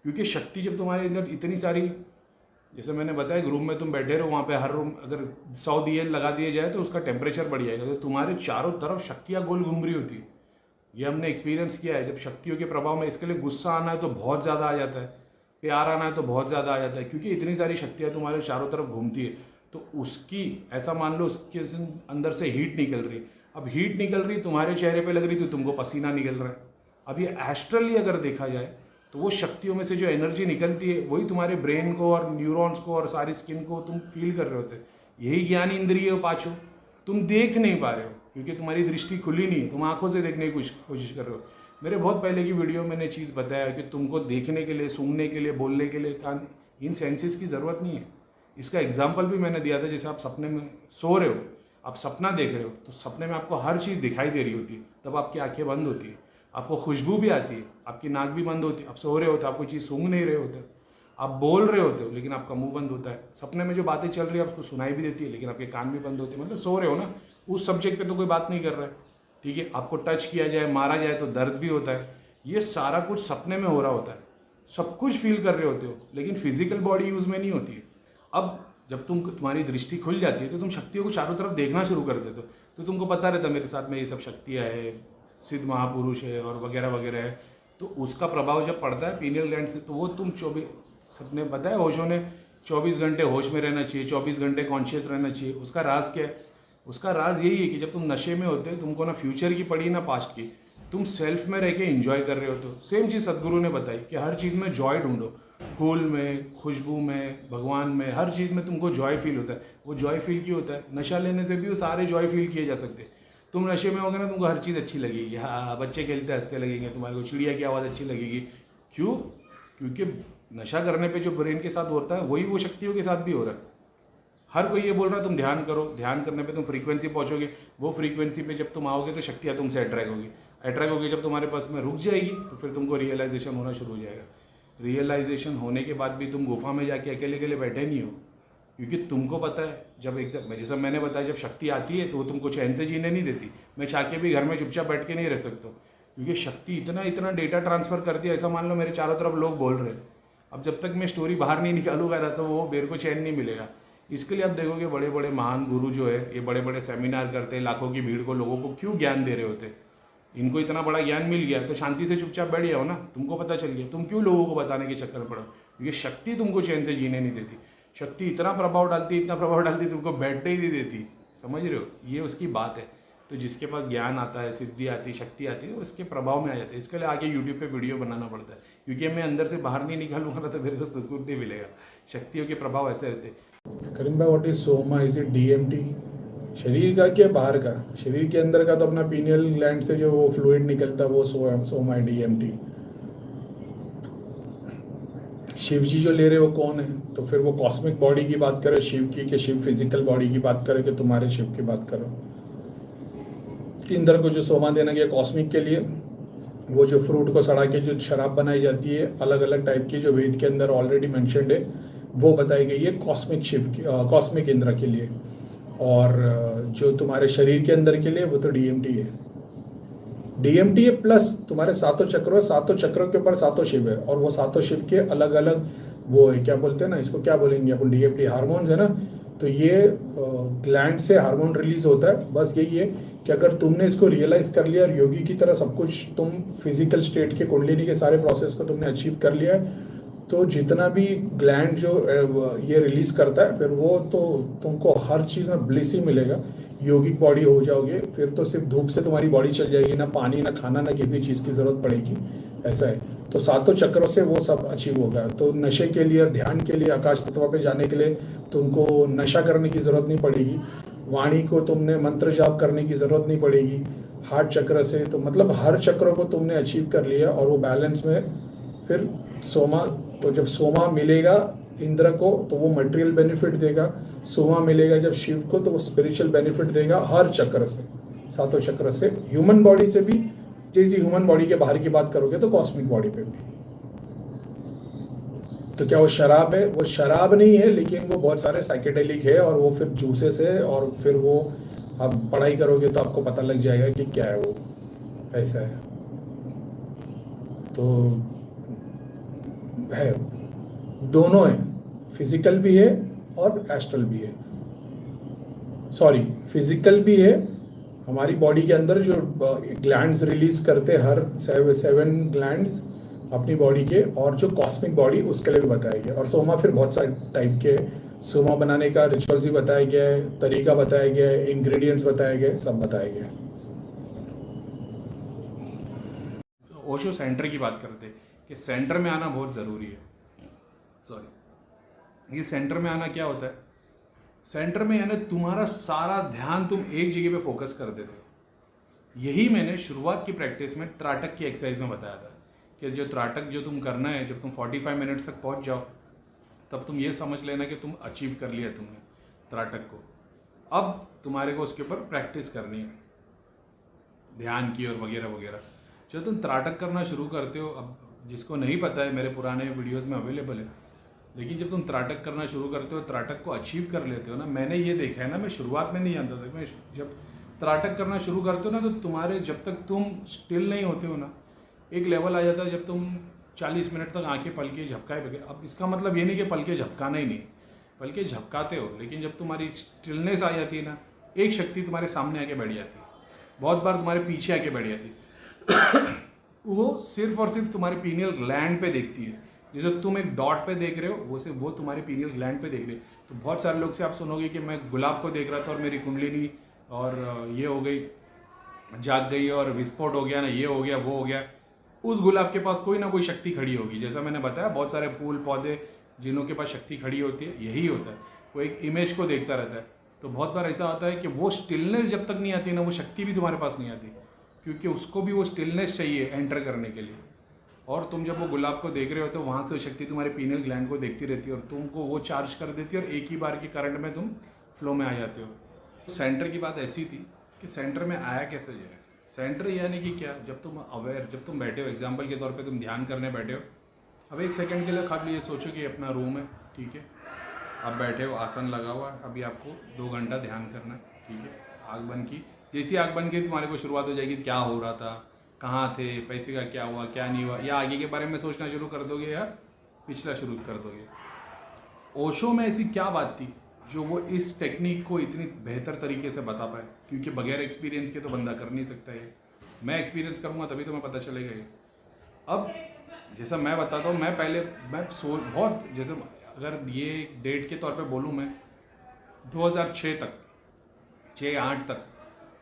क्योंकि शक्ति जब तुम्हारे अंदर इतनी सारी, जैसे मैंने बताया, एक रूम में तुम बैठे रहो, वहाँ पे हर रूम अगर 100 दिए लगा दिए जाए तो उसका टेम्परेचर बढ़ जाएगा। तो तुम्हारे चारों तरफ शक्तियाँ गोल घूम रही होती है। ये हमने एक्सपीरियंस किया है। जब शक्तियों के प्रभाव में, इसके लिए गुस्सा आना है तो बहुत ज़्यादा आ जाता है, प्यार आना है तो बहुत ज़्यादा आ जाता है, क्योंकि इतनी सारी शक्तियाँ तुम्हारे चारों तरफ घूमती है। तो उसकी, ऐसा मान लो उसके अंदर से हीट निकल रही। अब हीट निकल रही तुम्हारे चेहरे पे लग रही तो तुमको पसीना निकल रहा है। अब ये एस्ट्रली अगर देखा जाए तो वो शक्तियों में से जो एनर्जी निकलती है वही तुम्हारे ब्रेन को और न्यूरॉन्स को और सारी स्किन को तुम फील कर रहे होते। यही ज्ञान इंद्रिय पांचों। तुम देख नहीं पा रहे हो क्योंकि तुम्हारी दृष्टि खुली नहीं है, तुम आंखों से देखने की कोशिश कर रहे हो। मेरे बहुत पहले की वीडियो में मैंने चीज़ बताया कि तुमको देखने के लिए, सूंघने के लिए, बोलने के लिए कान, इन सेंसेस की ज़रूरत नहीं है। इसका एग्जाम्पल भी मैंने दिया था। जैसे आप सपने में सो रहे हो, आप सपना देख रहे हो तो सपने में आपको हर चीज़ दिखाई दे रही होती है, तब आपकी आंखें बंद होती है, आपको खुशबू भी आती है, आपकी नाक भी बंद होती है। आप सो रहे होते, आप कोई चीज़ सूंघ नहीं रहे होते, आप बोल रहे होते हो लेकिन आपका मुंह बंद होता है। सपने में जो बातें चल रही है आपको सुनाई भी देती है लेकिन आपके कान भी बंद होते हैं। मतलब सो रहे हो ना, उस सब्जेक्ट पे तो कोई बात नहीं कर रहा है, ठीक है। आपको टच किया जाए, मारा जाए तो दर्द भी होता है। ये सारा कुछ सपने में हो रहा होता है, सब कुछ फील कर रहे होते हो लेकिन फिजिकल बॉडी यूज़ में नहीं होती है। अब जब तुम्हारी दृष्टि खुल जाती है तो तुम शक्तियों को चारों तरफ देखना शुरू कर देते हो। तो तुमको पता रहता मेरे साथ में ये सब शक्तियाँ है, सिद्ध महापुरुष है और वगैरह वगैरह है। तो उसका प्रभाव जब पड़ता है पीनियल ग्लैंड से तो वो तुम 24, सबने बताया होशों ने 24 घंटे होश में रहना चाहिए, 24 घंटे कॉन्शियस रहना चाहिए। उसका राज क्या है? उसका राज यही है कि जब तुम नशे में होते हैं तुमको ना फ्यूचर की पड़ी ना पास्ट की, तुम सेल्फ में रह के इंजॉय कर रहे होते हो। सेम चीज़ सदगुरु ने बताई कि हर चीज़ में जॉय ढूंढो, फूल में, खुशबू में, भगवान में, हर चीज़ में तुमको जॉय फील होता है। वो जॉय फील क्यों होता है? नशा लेने से भी वो सारे जॉय फील किए जा सकते हैं। तुम नशे में होगे ना, तुमको हर चीज़ अच्छी लगेगी। हाँ, बच्चे खेलते हंसते लगेंगे, तुम्हारे को चिड़िया की आवाज़ अच्छी लगेगी। क्यों? क्योंकि नशा करने पे जो ब्रेन के साथ होता है वही वो शक्तियों के साथ भी हो रहा है। हर कोई ये बोल रहा है तुम ध्यान करो, ध्यान करने पे तुम फ्रीक्वेंसी पहुंचोगे, वो फ्रीक्वेंसी पे जब तुम आओगे तो शक्तियाँ तुमसे अट्रैक्ट होगी। अट्रैक्ट होगी जब तुम्हारे पास में रुक जाएगी तो फिर तुमको रियलाइजेशन होना शुरू हो जाएगा। रियलाइजेशन होने के बाद भी तुम गुफा में जाके अकेले अकेले बैठे नहीं हो, क्योंकि तुमको पता है जब एकदम, जैसा मैंने बताया, जब शक्ति आती है तो वो तुमको चैन से जीने नहीं देती। मैं चाह के भी घर में चुपचाप बैठ के नहीं रह सकता क्योंकि शक्ति इतना डेटा ट्रांसफ़र करती है। ऐसा मान लो मेरे चारों तरफ लोग बोल रहे हैं, अब जब तक मैं स्टोरी बाहर नहीं निकालूंगा ना तो वो मेरे को चैन नहीं मिलेगा। इसके लिए आप देखोगे बड़े बड़े महान गुरु जो है ये बड़े बड़े सेमिनार करते हैं, लाखों की भीड़ को, लोगों को क्यों ज्ञान दे रहे होते हैं? इनको इतना बड़ा ज्ञान मिल गया तो शांति से चुपचाप बैठ जाओ ना, तुमको पता चल गया, तुम क्यों लोगों को बताने के चक्कर में पड़ो? क्योंकि शक्ति तुमको चैन से जीने नहीं देती। शक्ति इतना प्रभाव डालती तुमको बैठने ही नहीं देती। समझ रहे हो? ये उसकी बात है। तो जिसके पास ज्ञान आता है, सिद्धि आती है, शक्ति आती है, उसके प्रभाव में आ जाते हैं। इसके लिए आगे यूट्यूब पे वीडियो बनाना पड़ता है, क्योंकि मैं अंदर से बाहर नहीं निकालूंगा ना तो मेरे को सुकून नहीं मिलेगा। शक्तियों के प्रभाव ऐसे रहते हैं। करीम भाई, what is Soma? Is it DMT? शरीर का क्या बाहर का? शरीर के अंदर का तो अपना पीनियल ग्लैंड से जो वो फ्लूइड निकलता है वो सोमा है, DMT। शिव जी जो ले रहे हो कौन है? तो फिर वो कॉस्मिक बॉडी की बात करें शिव की, कि शिव फिजिकल बॉडी की बात करें कि तुम्हारे शिव की बात करो? इंद्र को जो सोमा देना गया कॉस्मिक के लिए, वो जो फ्रूट को सड़ा के जो शराब बनाई जाती है अलग अलग टाइप की, जो वेद के अंदर ऑलरेडी मेंशन्ड है, वो बताई गई है कॉस्मिक शिव की, कॉस्मिक इंद्र के लिए। और जो तुम्हारे शरीर के अंदर के लिए वो तो DMT है। DMT है प्लस तुम्हारे सातों चक्रों के ऊपर सातों शिव है, और वो सातों शिव के अलग अलग वो है, क्या बोलते हैं ना इसको, क्या बोलेंगे अपन, DMT हार्मोन्स है ना। तो ये ग्लैंड से हार्मोन रिलीज होता है। बस यही है कि अगर तुमने इसको रियलाइज कर लिया और योगी की तरह सब कुछ तुम फिजिकल स्टेट के कुंडलिनी के सारे प्रोसेस को तुमने अचीव कर लिया है, तो जितना भी ग्लैंड जो ये रिलीज करता है फिर वो तो तुमको हर चीज़ में ब्लिस ही मिलेगा। योगिक बॉडी हो जाओगे, फिर तो सिर्फ धूप से तुम्हारी बॉडी चल जाएगी, ना पानी ना खाना ना किसी चीज़ की ज़रूरत पड़ेगी। ऐसा है। तो सातों चक्रों से वो सब अचीव होगा। तो नशे के लिए, ध्यान के लिए, आकाश तत्व पे जाने के लिए तुमको नशा करने की ज़रूरत नहीं पड़ेगी। वाणी को तुमने मंत्र जाप करने की ज़रूरत नहीं पड़ेगी। हार्ट चक्र से तो मतलब हर चक्रों को तुमने अचीव कर लिया और वो बैलेंस में फिर सोमा। तो जब सोमा मिलेगा इंद्र को तो वो मटेरियल बेनिफिट देगा, सोमा मिलेगा जब शिव को तो वो स्पिरिचुअल बेनिफिट देगा हर चक्र से, सातों चक्र से। ह्यूमन बॉडी से भी, जैसे ह्यूमन बॉडी के बाहर की बात करोगे तो कॉस्मिक बॉडी पे भी। तो क्या वो शराब है? वो शराब नहीं है, लेकिन वो बहुत सारे साइकेडेलिक है, और वो फिर जूसेस है, और फिर वो आप पढ़ाई करोगे तो आपको पता लग जाएगा कि क्या है वो, ऐसा है। तो है, दोनों है, फिजिकल भी है और एस्ट्रल भी है। सॉरी, फिजिकल भी है, हमारी बॉडी के अंदर जो ग्लैंड्स रिलीज करते हैं, हर 7 ग्लैंड्स अपनी बॉडी के, और जो कॉस्मिक बॉडी उसके लिए भी बताया गया। और सोमा फिर बहुत सारे टाइप के, सोमा बनाने का रिचुअल्स भी बताया गया है, तरीका बताया गया है, इंग्रेडिएंट्स बताए गए, सब बताया गया है। ओशो सेंटर की बात करते हैं कि सेंटर में आना बहुत ज़रूरी है। सॉरी, ये सेंटर में आना क्या होता है? सेंटर में यानी तुम्हारा सारा ध्यान तुम एक जगह पे फोकस कर देते हो। यही मैंने शुरुआत की प्रैक्टिस में त्राटक की एक्सरसाइज में बताया था कि जो त्राटक जो तुम करना है, जब तुम 45 मिनट्स तक पहुंच जाओ तब तुम ये समझ लेना कि तुम अचीव कर लिया तुमने त्राटक को। अब तुम्हारे को उसके ऊपर प्रैक्टिस करनी है, ध्यान की और वगैरह वगैरह। जब तुम त्राटक करना शुरू करते हो, अब जिसको नहीं पता है मेरे पुराने वीडियोस में अवेलेबल है, लेकिन जब तुम त्राटक करना शुरू करते हो, त्राटक को अचीव कर लेते हो ना, मैंने ये देखा है ना, मैं शुरुआत में नहीं जानता था। मैं जब त्राटक करना शुरू करते हो ना, तो तुम्हारे जब तक तुम स्टिल नहीं होते हो ना, एक लेवल आ जाता है जब तुम 40 मिनट तक आंखें पलके झपकाए बगैर। अब इसका मतलब ये नहीं कि पलके झपकाना ही नहीं, पलके झपकाते हो, लेकिन जब तुम्हारी स्टिलनेस आ जाती है ना, एक शक्ति तुम्हारे सामने आके बैठ जाती है, बहुत बार तुम्हारे पीछे आके बैठ जाती है। वो सिर्फ और सिर्फ तुम्हारे पीनियल ग्लैंड पे देखती है। जैसे तुम एक डॉट पे देख रहे हो, वो सिर्फ वो तुम्हारे पीनियल ग्लैंड पे देख रहे हो। तो बहुत सारे लोग से आप सुनोगे कि मैं गुलाब को देख रहा था और मेरी कुंडलिनी और ये हो गई, जाग गई, और विस्फोट हो गया ना, ये हो गया, वो हो गया। उस गुलाब के पास कोई ना कोई शक्ति खड़ी होगी। जैसा मैंने बताया, बहुत सारे फूल पौधे जिनों के पास शक्ति खड़ी होती है, यही होता है। वो एक इमेज को देखता रहता है। तो बहुत बार ऐसा होता है कि वो स्टिलनेस जब तक नहीं आती ना, वो शक्ति भी तुम्हारे पास नहीं आती, क्योंकि उसको भी वो स्टिलनेस चाहिए एंटर करने के लिए। और तुम जब वो गुलाब को देख रहे हो तो वहाँ से शक्ति तुम्हारे पीनियल ग्लैंड को देखती रहती है और तुमको वो चार्ज कर देती है, और एक ही बार के करंट में तुम फ्लो में आ जाते हो। तो सेंटर की बात ऐसी थी कि सेंटर में आया कैसे जाए। सेंटर यानी कि क्या, जब तुम अवेयर, जब तुम बैठे हो, एग्जाम्पल के तौर पे तुम ध्यान करने बैठे हो, अब एक सेकंड के लिए खाली ये सोचो कि अपना रूम है, ठीक है, आप बैठे हो, आसन लगा हुआ है, अभी आपको 2 घंटा ध्यान करना है, ठीक है। आँख बंद की, जैसी आँख बंद की तुम्हारे को शुरुआत हो जाएगी, क्या हो रहा था, कहाँ थे, पैसे का क्या हुआ, क्या नहीं हुआ, या आगे के बारे में सोचना शुरू कर दोगे या पिछला शुरू कर दोगे। ओशो में ऐसी क्या बात थी जो वो इस टेक्निक को इतनी बेहतर तरीके से बता पाए, क्योंकि बगैर एक्सपीरियंस के तो बंदा कर नहीं सकता है। मैं एक्सपीरियंस करूँगा तभी तो मैं पता चलेगा ये। अब जैसा मैं बताता हूँ, मैं पहले बहुत, जैसे अगर ये डेट के तौर पे बोलूँ, मैं 2006 तक, 6-8 तक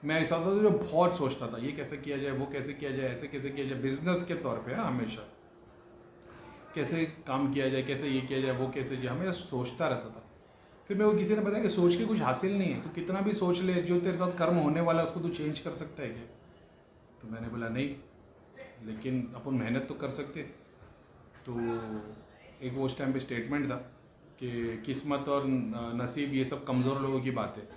मैं ऐसा था जो बहुत सोचता था, ये कैसे किया जाए, वो कैसे किया जाए, ऐसे कैसे किया जाए, बिजनेस के तौर पे हमेशा कैसे काम किया जाए, कैसे ये किया जाए, वो कैसे जाए, हमेशा सोचता रहता था। फिर मेरे को किसी ने बताया कि सोच के कुछ हासिल नहीं है, तो कितना भी सोच ले, जो तेरे साथ कर्म होने वाला है उसको तू चेंज कर सकता है क्या? तो मैंने बोला नहीं, लेकिन अपन मेहनत तो कर सकते। तो एक वो उस टाइम पे स्टेटमेंट था कि किस्मत और नसीब ये सब कमज़ोर लोगों की बात है,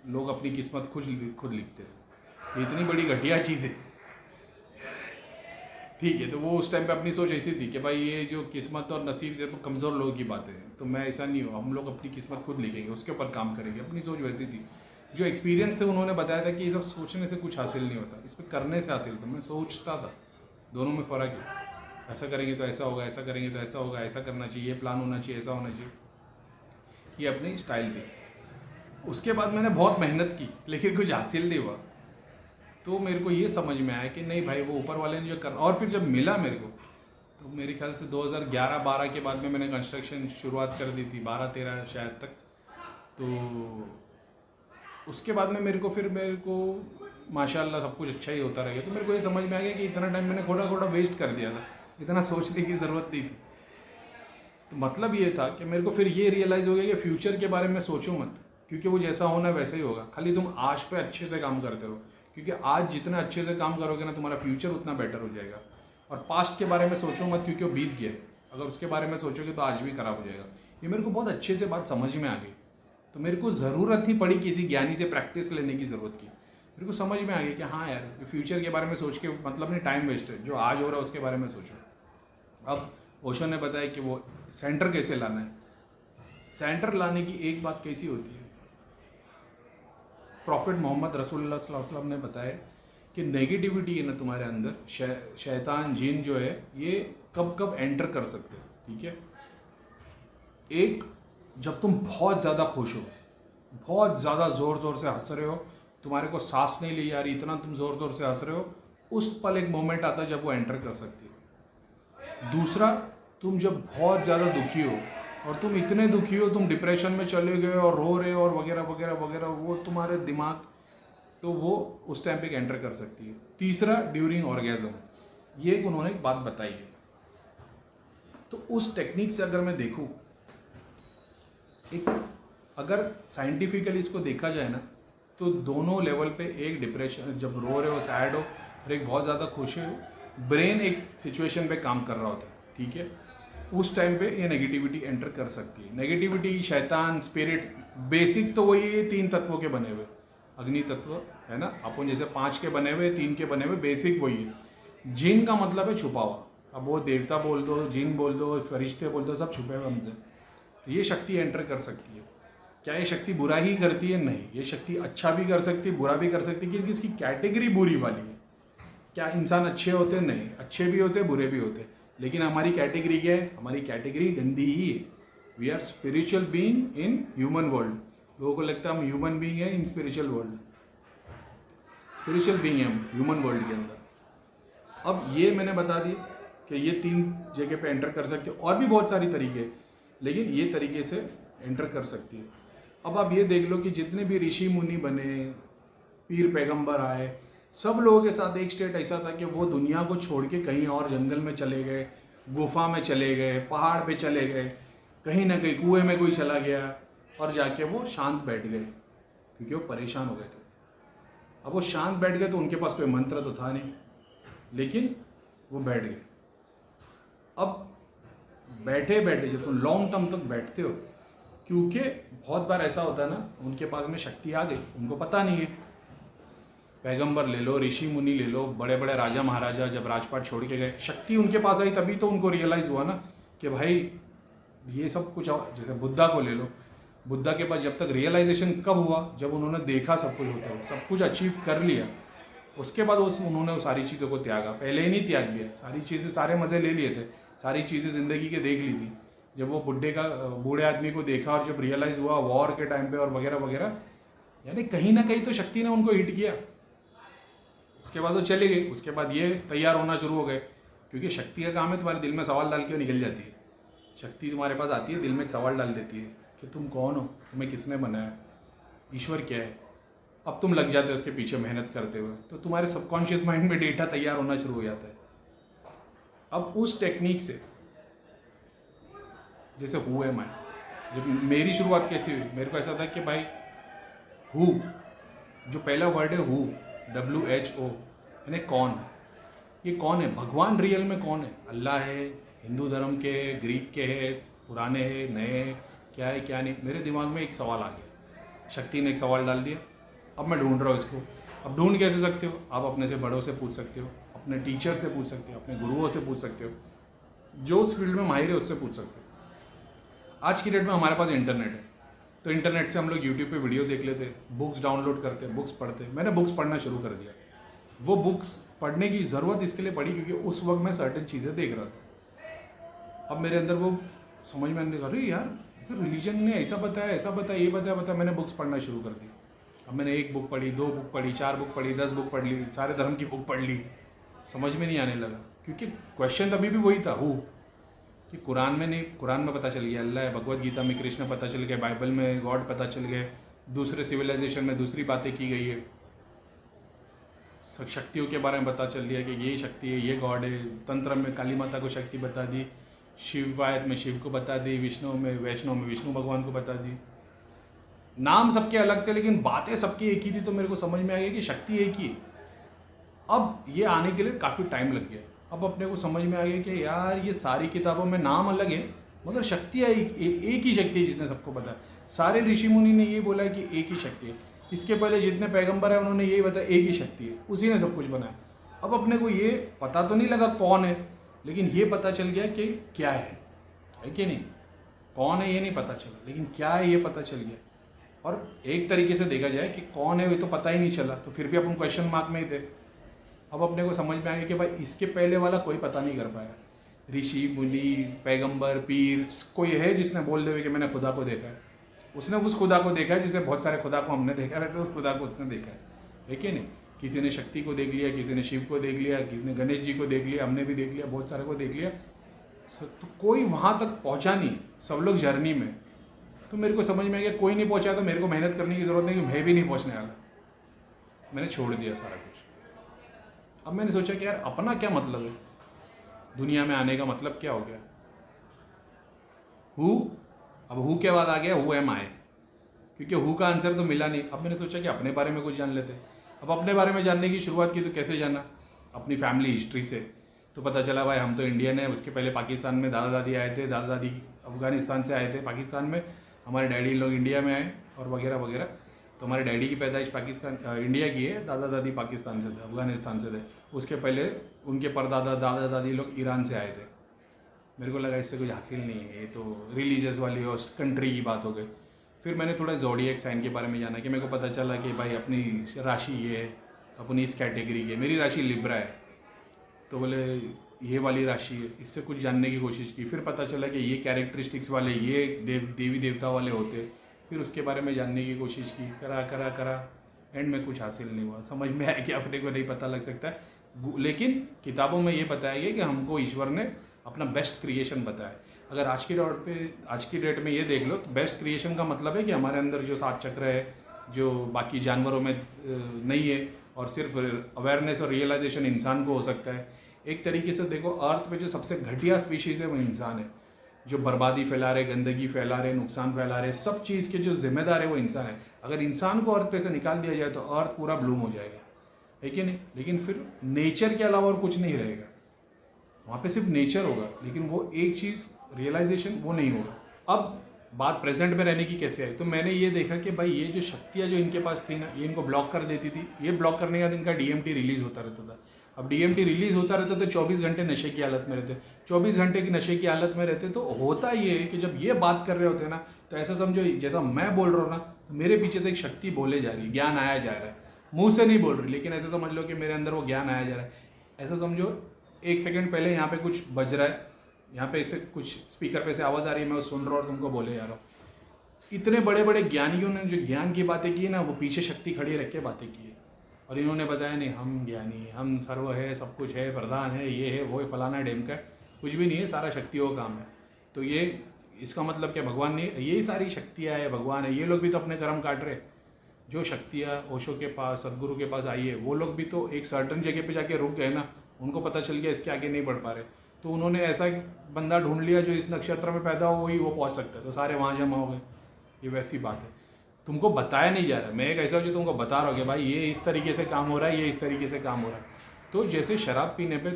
लोग अपनी किस्मत खुद लिखते हैं। ये इतनी बड़ी घटिया चीज़ है, ठीक है। तो वो उस टाइम पे अपनी सोच ऐसी थी कि भाई ये जो किस्मत और नसीब से कमज़ोर लोगों की बात है, तो मैं ऐसा नहीं हूँ, हम लोग अपनी किस्मत खुद लिखेंगे, उसके ऊपर काम करेंगे। अपनी सोच वैसी थी। जो एक्सपीरियंस थे उन्होंने बताया था कि ये सब सोचने से कुछ हासिल नहीं होता, इस पर करने से हासिल। तो मैं सोचता था, दोनों में फ़र्क है, ऐसा करेंगे तो ऐसा होगा, ऐसा करेंगे तो ऐसा होगा, ऐसा करना चाहिए, ये प्लान होना चाहिए, ऐसा होना चाहिए। ये अपनी स्टाइल थी। उसके बाद मैंने बहुत मेहनत की, लेकिन कुछ हासिल नहीं हुआ। तो मेरे को ये समझ में आया कि नहीं भाई, वो ऊपर वाले ने जो कर, और फिर जब मिला मेरे को, तो मेरे ख्याल से 2011-12 के बाद में मैंने कंस्ट्रक्शन शुरुआत कर दी थी, 12-13 शायद तक। तो उसके बाद में मेरे को माशाल्लाह सब कुछ अच्छा ही होता रह गया। तो मेरे को ये समझ में आ गया कि इतना टाइम मैंने थोड़ा वेस्ट कर दिया था, इतना सोचने की ज़रूरत नहीं थी। तो मतलब ये था कि मेरे को फिर ये रियलाइज़ हो गया कि फ्यूचर के बारे में सोचो मत, क्योंकि वो जैसा होना वैसा ही होगा। खाली तुम आज पे अच्छे से काम करते हो, क्योंकि आज जितना अच्छे से काम करोगे ना, तुम्हारा फ्यूचर उतना बेटर हो जाएगा। और पास्ट के बारे में सोचो मत, क्योंकि वो बीत गया। अगर उसके बारे में सोचोगे तो आज भी खराब हो जाएगा। ये मेरे को बहुत अच्छे से बात समझ में आ गई। तो मेरे को ज़रूरत नहीं पड़ी किसी ज्ञानी से प्रैक्टिस लेने की ज़रूरत की। मेरे को समझ में आ गया कि हाँ यार, फ्यूचर के बारे में सोच के मतलब नहीं, टाइम वेस्ट है। जो आज हो रहा है उसके बारे में सोचो। अब ओशो ने बताया कि वो सेंटर कैसे लाना है। सेंटर लाने की एक बात कैसी होती है, प्रॉफिट मोहम्मद रसूलुल्लाह सल्लल्लाहु अलैहि वसल्लम ने बताया कि नेगेटिविटी है ना तुम्हारे अंदर, शैतान जिन जो है ये कब कब एंटर कर सकते हैं, ठीक है। एक, जब तुम बहुत ज़्यादा खुश हो, बहुत ज़्यादा ज़ोर ज़ोर से हंस रहे हो, तुम्हारे को सांस नहीं ली जा रही, इतना तुम ज़ोर ज़ोर से हंस रहे हो, उस पल एक मोमेंट आता है जब वो एंटर कर सकती है। दूसरा, तुम जब बहुत ज़्यादा दुखी हो और तुम इतने दुखी हो, तुम डिप्रेशन में चले गए और रो रहे हो और वगैरह वगैरह वगैरह, वो तुम्हारे दिमाग, तो वो उस टाइम पे एंटर कर सकती है। तीसरा, ड्यूरिंग ऑर्गेज़म, ये एक उन्होंने एक बात बताई है। तो उस टेक्निक से अगर मैं देखूँ, एक अगर साइंटिफिकली इसको देखा जाए ना, तो दोनों लेवल पे, एक डिप्रेशन जब रो रहे हो, सैड हो, और एक बहुत ज़्यादा खुश हो, ब्रेन एक सिचुएशन पे काम कर रहा होता है, ठीक है। उस टाइम पे ये नेगेटिविटी एंटर कर सकती है। नेगेटिविटी, शैतान, स्पिरिट, बेसिक तो वही है, 3 तत्वों के बने हुए, अग्नि तत्व है ना, अपन जैसे 5 के बने हुए, 3 के बने हुए, बेसिक वही है। जिन का मतलब है छुपा हुआ, अब वो देवता बोल दो, जिन बोल दो, फरिश्ते बोल दो, सब छुपे हुए हमसे। तो ये शक्ति एंटर कर सकती है। क्या ये शक्ति बुरा ही करती है? नहीं, ये शक्ति अच्छा भी कर सकती है, बुरा भी कर सकती है, क्योंकि इसकी कैटेगरी बुरी वाली है। क्या इंसान अच्छे होते हैं? नहीं, अच्छे भी होते, बुरे भी होते, लेकिन हमारी कैटेगरी क्या है? हमारी कैटेगरी गंदी ही है। We are spiritual being in human world. लोगों को लगता है हम ह्यूमन बीइंग है in spiritual world, spiritual being है हम ह्यूमन वर्ल्ड के अंदर। अब ये मैंने बता दी कि ये 3 जगह पे एंटर कर सकते हो, और भी बहुत सारी तरीके, लेकिन ये तरीके से एंटर कर सकती है। अब आप ये देख लो कि जितने भी ऋषि मुनि बने, पीर पैगंबर आए, सब लोगों के साथ एक स्टेट ऐसा था कि वो दुनिया को छोड़ के कहीं और जंगल में चले गए, गुफा में चले गए, पहाड़ पे चले गए, कहीं ना कहीं कुएं में कोई चला गया, और जाके वो शांत बैठ गए, क्योंकि वो परेशान हो गए थे। अब वो शांत बैठ गए तो उनके पास कोई मंत्र तो था नहीं, लेकिन वो बैठ गए। अब बैठे बैठे जब तुम लॉन्ग टर्म तक बैठते हो, क्योंकि बहुत बार ऐसा होता है ना, उनके पास में शक्ति आ गई, उनको पता नहीं है। पैगंबर ले लो, ऋषि मुनि ले लो, बड़े बड़े राजा महाराजा जब राजपाट छोड़ के गए, शक्ति उनके पास आई, तभी तो उनको रियलाइज़ हुआ ना कि भाई ये सब कुछ। जैसे बुद्धा को ले लो, बुद्धा के पास जब तक रियलाइजेशन कब हुआ? जब उन्होंने देखा सब कुछ होता है, सब कुछ अचीव कर लिया, उसके बाद उन्होंने वो सारी चीज़ों को त्यागा। पहले ही नहीं त्याग लिया, सारी चीज़ें, सारे मज़े ले लिए थे, सारी चीज़ें ज़िंदगी के देख ली थी। जब वो बूढ़े आदमी को देखा और जब रियलाइज़ हुआ वॉर के टाइम पे और वगैरह वगैरह, यानी कहीं ना कहीं तो शक्ति ने उनको हिट किया। उसके बाद वो चले गए, उसके बाद ये तैयार होना शुरू हो गए, क्योंकि शक्ति का काम है तुम्हारे दिल में सवाल डाल के वो निकल जाती है। शक्ति तुम्हारे पास आती है, दिल में एक सवाल डाल देती है कि तुम कौन हो, तुम्हें किसने बनाया, ईश्वर क्या है। अब तुम लग जाते हो उसके पीछे मेहनत करते हुए, तो तुम्हारे सबकॉन्शियस माइंड में डेटा तैयार होना शुरू हो जाता है। अब उस टेक्निक से, जैसे हु एम आई, जब मेरी शुरुआत कैसी हुई, मेरे को ऐसा था कि भाई हु, जो पहला वर्ड है हु, WHO, यानी कौन, ये कौन है, भगवान रियल में कौन है, अल्लाह है, हिंदू धर्म के, ग्रीक के है, पुराने हैं, नए हैं, क्या है क्या नहीं। मेरे दिमाग में एक सवाल आ गया, शक्ति ने एक सवाल डाल दिया, अब मैं ढूंढ रहा हूँ इसको। अब ढूंढ कैसे सकते हो? आप अपने से बड़ों से पूछ सकते हो, अपने टीचर से पूछ सकते हो, अपने गुरुओं से पूछ सकते हो, जो उस फील्ड में माहिर है उससे पूछ सकते हो। आज की डेट में हमारे पास इंटरनेट है, तो इंटरनेट से हम लोग यूट्यूब पे वीडियो देख लेते, बुक्स डाउनलोड करते, बुक्स पढ़ते। मैंने बुक्स पढ़ना शुरू कर दिया। वो बुक्स पढ़ने की ज़रूरत इसके लिए पड़ी क्योंकि उस वक्त मैं सर्टेन चीज़ें देख रहा था। अब मेरे अंदर वो समझ में आने लगा, अरे यार रिलीजन ने ऐसा बताया, ऐसा बताया, ये बताया। मैंने बुक्स पढ़ना शुरू कर दी। अब मैंने 1 बुक पढ़ी, 2 बुक पढ़ी, 4 बुक पढ़ी, 10 बुक पढ़ ली, सारे धर्म की बुक पढ़ ली। समझ में नहीं आने लगा, क्योंकि क्वेश्चन अभी भी वही था, हु, कि कुरान में नहीं, कुरान में पता चल गया अल्लाह है, भगवत गीता में कृष्ण पता चल गया, बाइबल में गॉड पता चल गए, दूसरे सिविलाइजेशन में दूसरी बातें की गई है, शक्तियों के बारे में पता चल दिया कि ये शक्ति है, ये गॉड है। तंत्र में काली माता को शक्ति बता दी, शिवायत में शिव को बता दी, वैष्णव में विष्णु भगवान को बता दी। नाम सबके अलग थे लेकिन बातें सबकी एक ही थी, तो मेरे को समझ में आ गया कि शक्ति एक ही है। अब ये आने के लिए काफ़ी टाइम लग गया। अब अपने को समझ में आ गया कि यार ये सारी किताबों में नाम अलग है मगर शक्ति एक ही शक्ति है, जिसने सबको बताया। सारे ऋषि मुनि ने ये बोला कि एक ही शक्ति है। इसके पहले जितने पैगंबर है उन्होंने यही बताया एक ही शक्ति है, उसी ने सब कुछ बनाया। अब अपने को ये पता तो नहीं लगा कौन है, लेकिन ये पता चल गया कि क्या है कि नहीं, कौन है ये नहीं पता चला, लेकिन क्या है ये पता चल गया। और एक तरीके से देखा जाए कि कौन है ये तो पता ही नहीं चला, तो फिर भी अपन क्वेश्चन मार्क में ही थे। अब अपने को समझ में आ गया कि भाई इसके पहले वाला कोई पता नहीं कर पाया, ऋषि मुनि पैगंबर पीर कोई है जिसने बोल दे कि मैंने खुदा को देखा है। उसने उस खुदा को देखा है जिसे बहुत सारे खुदा को हमने देखा है, वैसे उस खुदा को उसने देखा है कि नहीं। किसी ने शक्ति को देख लिया, किसी ने शिव को देख लिया, किसी ने गणेश जी को देख लिया, हमने भी देख लिया, बहुत सारे को देख लिया। तो कोई वहाँ तक पहुँचा नहीं, सब लोग जर्नी में। तो मेरे को समझ में आ गया कोई नहीं पहुँचा तो मेरे को मेहनत करने की ज़रूरत नहीं, कि मैं भी नहीं पहुँचने वाला। मैंने छोड़ दिया सारा कुछ। अब मैंने सोचा कि यार अपना क्या मतलब है, दुनिया में आने का मतलब क्या हो गया। अब हु के बाद आ गया हु एम आई, क्योंकि हु का आंसर तो मिला नहीं। अब मैंने सोचा कि अपने बारे में कुछ जान लेते। अब अपने बारे में जानने की शुरुआत की तो कैसे जाना, अपनी फैमिली हिस्ट्री से। तो पता चला भाई हम तो इंडियन है, उसके पहले पाकिस्तान में दादा दादी आए थे, दादा दादी अफगानिस्तान से आए थे पाकिस्तान में, हमारे डैडी लोग इंडिया में आए और वगैरह वगैरह। तो हमारे डैडी की पैदाइश पाकिस्तान इंडिया की है, दादा दादी पाकिस्तान से थे, अफगानिस्तान से थे। उसके पहले उनके परदादा दादा दादी लोग ईरान से आए थे। मेरे को लगा इससे कुछ हासिल नहीं है, ये तो रिलीजियस वाली होस्ट कंट्री की बात हो गई। फिर मैंने थोड़ा ज़ोडिएक साइन के बारे में जाना कि मेरे को पता चला कि भाई अपनी राशि ये है, तो अपनी इस कैटेगरी की है। मेरी राशि लिब्रा है, तो बोले ये वाली राशि है। इससे कुछ जानने की कोशिश की, फिर पता चला कि ये कैरेक्टरिस्टिक्स वाले ये देवी देवता वाले होते। फिर उसके बारे में जानने की कोशिश की, करा एंड में कुछ हासिल नहीं हुआ। समझ में आया कि अपने को नहीं पता लग सकता है, लेकिन किताबों में ये बताया गया कि हमको ईश्वर ने अपना बेस्ट क्रिएशन बताया। अगर आज की डेट में ये देख लो तो बेस्ट क्रिएशन का मतलब है कि हमारे अंदर जो 7 चक्र है, जो बाकी जानवरों में नहीं है, और सिर्फ अवेयरनेस और रियलाइजेशन इंसान को हो सकता है। एक तरीके से देखो, अर्थ पे जो सबसे घटिया स्पीशीज़ है वो इंसान है, जो बर्बादी फैला रहे, गंदगी फैला रहे, नुकसान फैला रहे, सब चीज़ के जो जिम्मेदार है वो इंसान है। अगर इंसान को अर्थ पे से निकाल दिया जाए तो अर्थ पूरा ब्लूम हो जाएगा, है कि नहीं। लेकिन फिर नेचर के अलावा और कुछ नहीं रहेगा, वहाँ पे सिर्फ नेचर होगा, लेकिन वो एक चीज़ रियलाइजेशन वो नहीं होगा। अब बात प्रेजेंट में रहने की कैसे आई, तो मैंने ये देखा कि भाई ये जो शक्तियाँ जो इनके पास थी ना, ये इनको ब्लॉक कर देती थी। ये ब्लॉक करने के बाद इनका DMT रिलीज होता रहता था। अब DMT रिलीज होता रहता तो 24 घंटे नशे की हालत में रहते। 24 घंटे की नशे की हालत में रहते तो होता ये है कि जब ये बात कर रहे होते हैं ना, तो ऐसा समझो जैसा मैं बोल रहा हूँ ना, तो मेरे पीछे से एक शक्ति बोले जा रही है, ज्ञान आया जा रहा है। मुँह से नहीं बोल रही, लेकिन ऐसा समझ लो कि मेरे अंदर वो ज्ञान आया जा रहा है। ऐसा समझो 1 सेकंड पहले यहाँ पे कुछ बज रहा है, यहाँ पे ऐसे कुछ स्पीकर पे से आवाज़ आ रही है, मैं सुन रहा हूँ और तुमको बोले जा रहा हूँ। इतने बड़े बड़े ज्ञानियों ने जो ज्ञान की बातें की ना, वो पीछे शक्ति खड़ी रख के बातें की है। और इन्होंने बताया नहीं हम ज्ञानी, हम सर्व है, सब कुछ है, प्रधान है, ये है, वो है, फलाना डेम का, कुछ भी नहीं है, सारा शक्तियों का काम है। तो ये इसका मतलब क्या, भगवान ने यही सारी शक्तियाँ है, भगवान है। ये लोग भी तो अपने कर्म काट रहे। जो शक्तियाँ ओशो के पास, सदगुरु के पास आई है, वो लोग भी तो एक सर्टन जगह पे जाके रुक गए ना, उनको पता चल गया इसके आगे नहीं बढ़ पा रहे। तो उन्होंने ऐसा बंदा ढूंढ लिया जो इस नक्षत्र में पैदा हो, वही वो पहुँच सकता है, तो सारे वहाँ जमा हो गए। ये वैसी बात है, तुमको बताया नहीं जा रहा। मैं एक ऐसा जो तुमको बता रहा हूँ कि भाई ये इस तरीके से काम हो रहा है, ये इस तरीके से काम हो रहा है। तो जैसे शराब पीने पे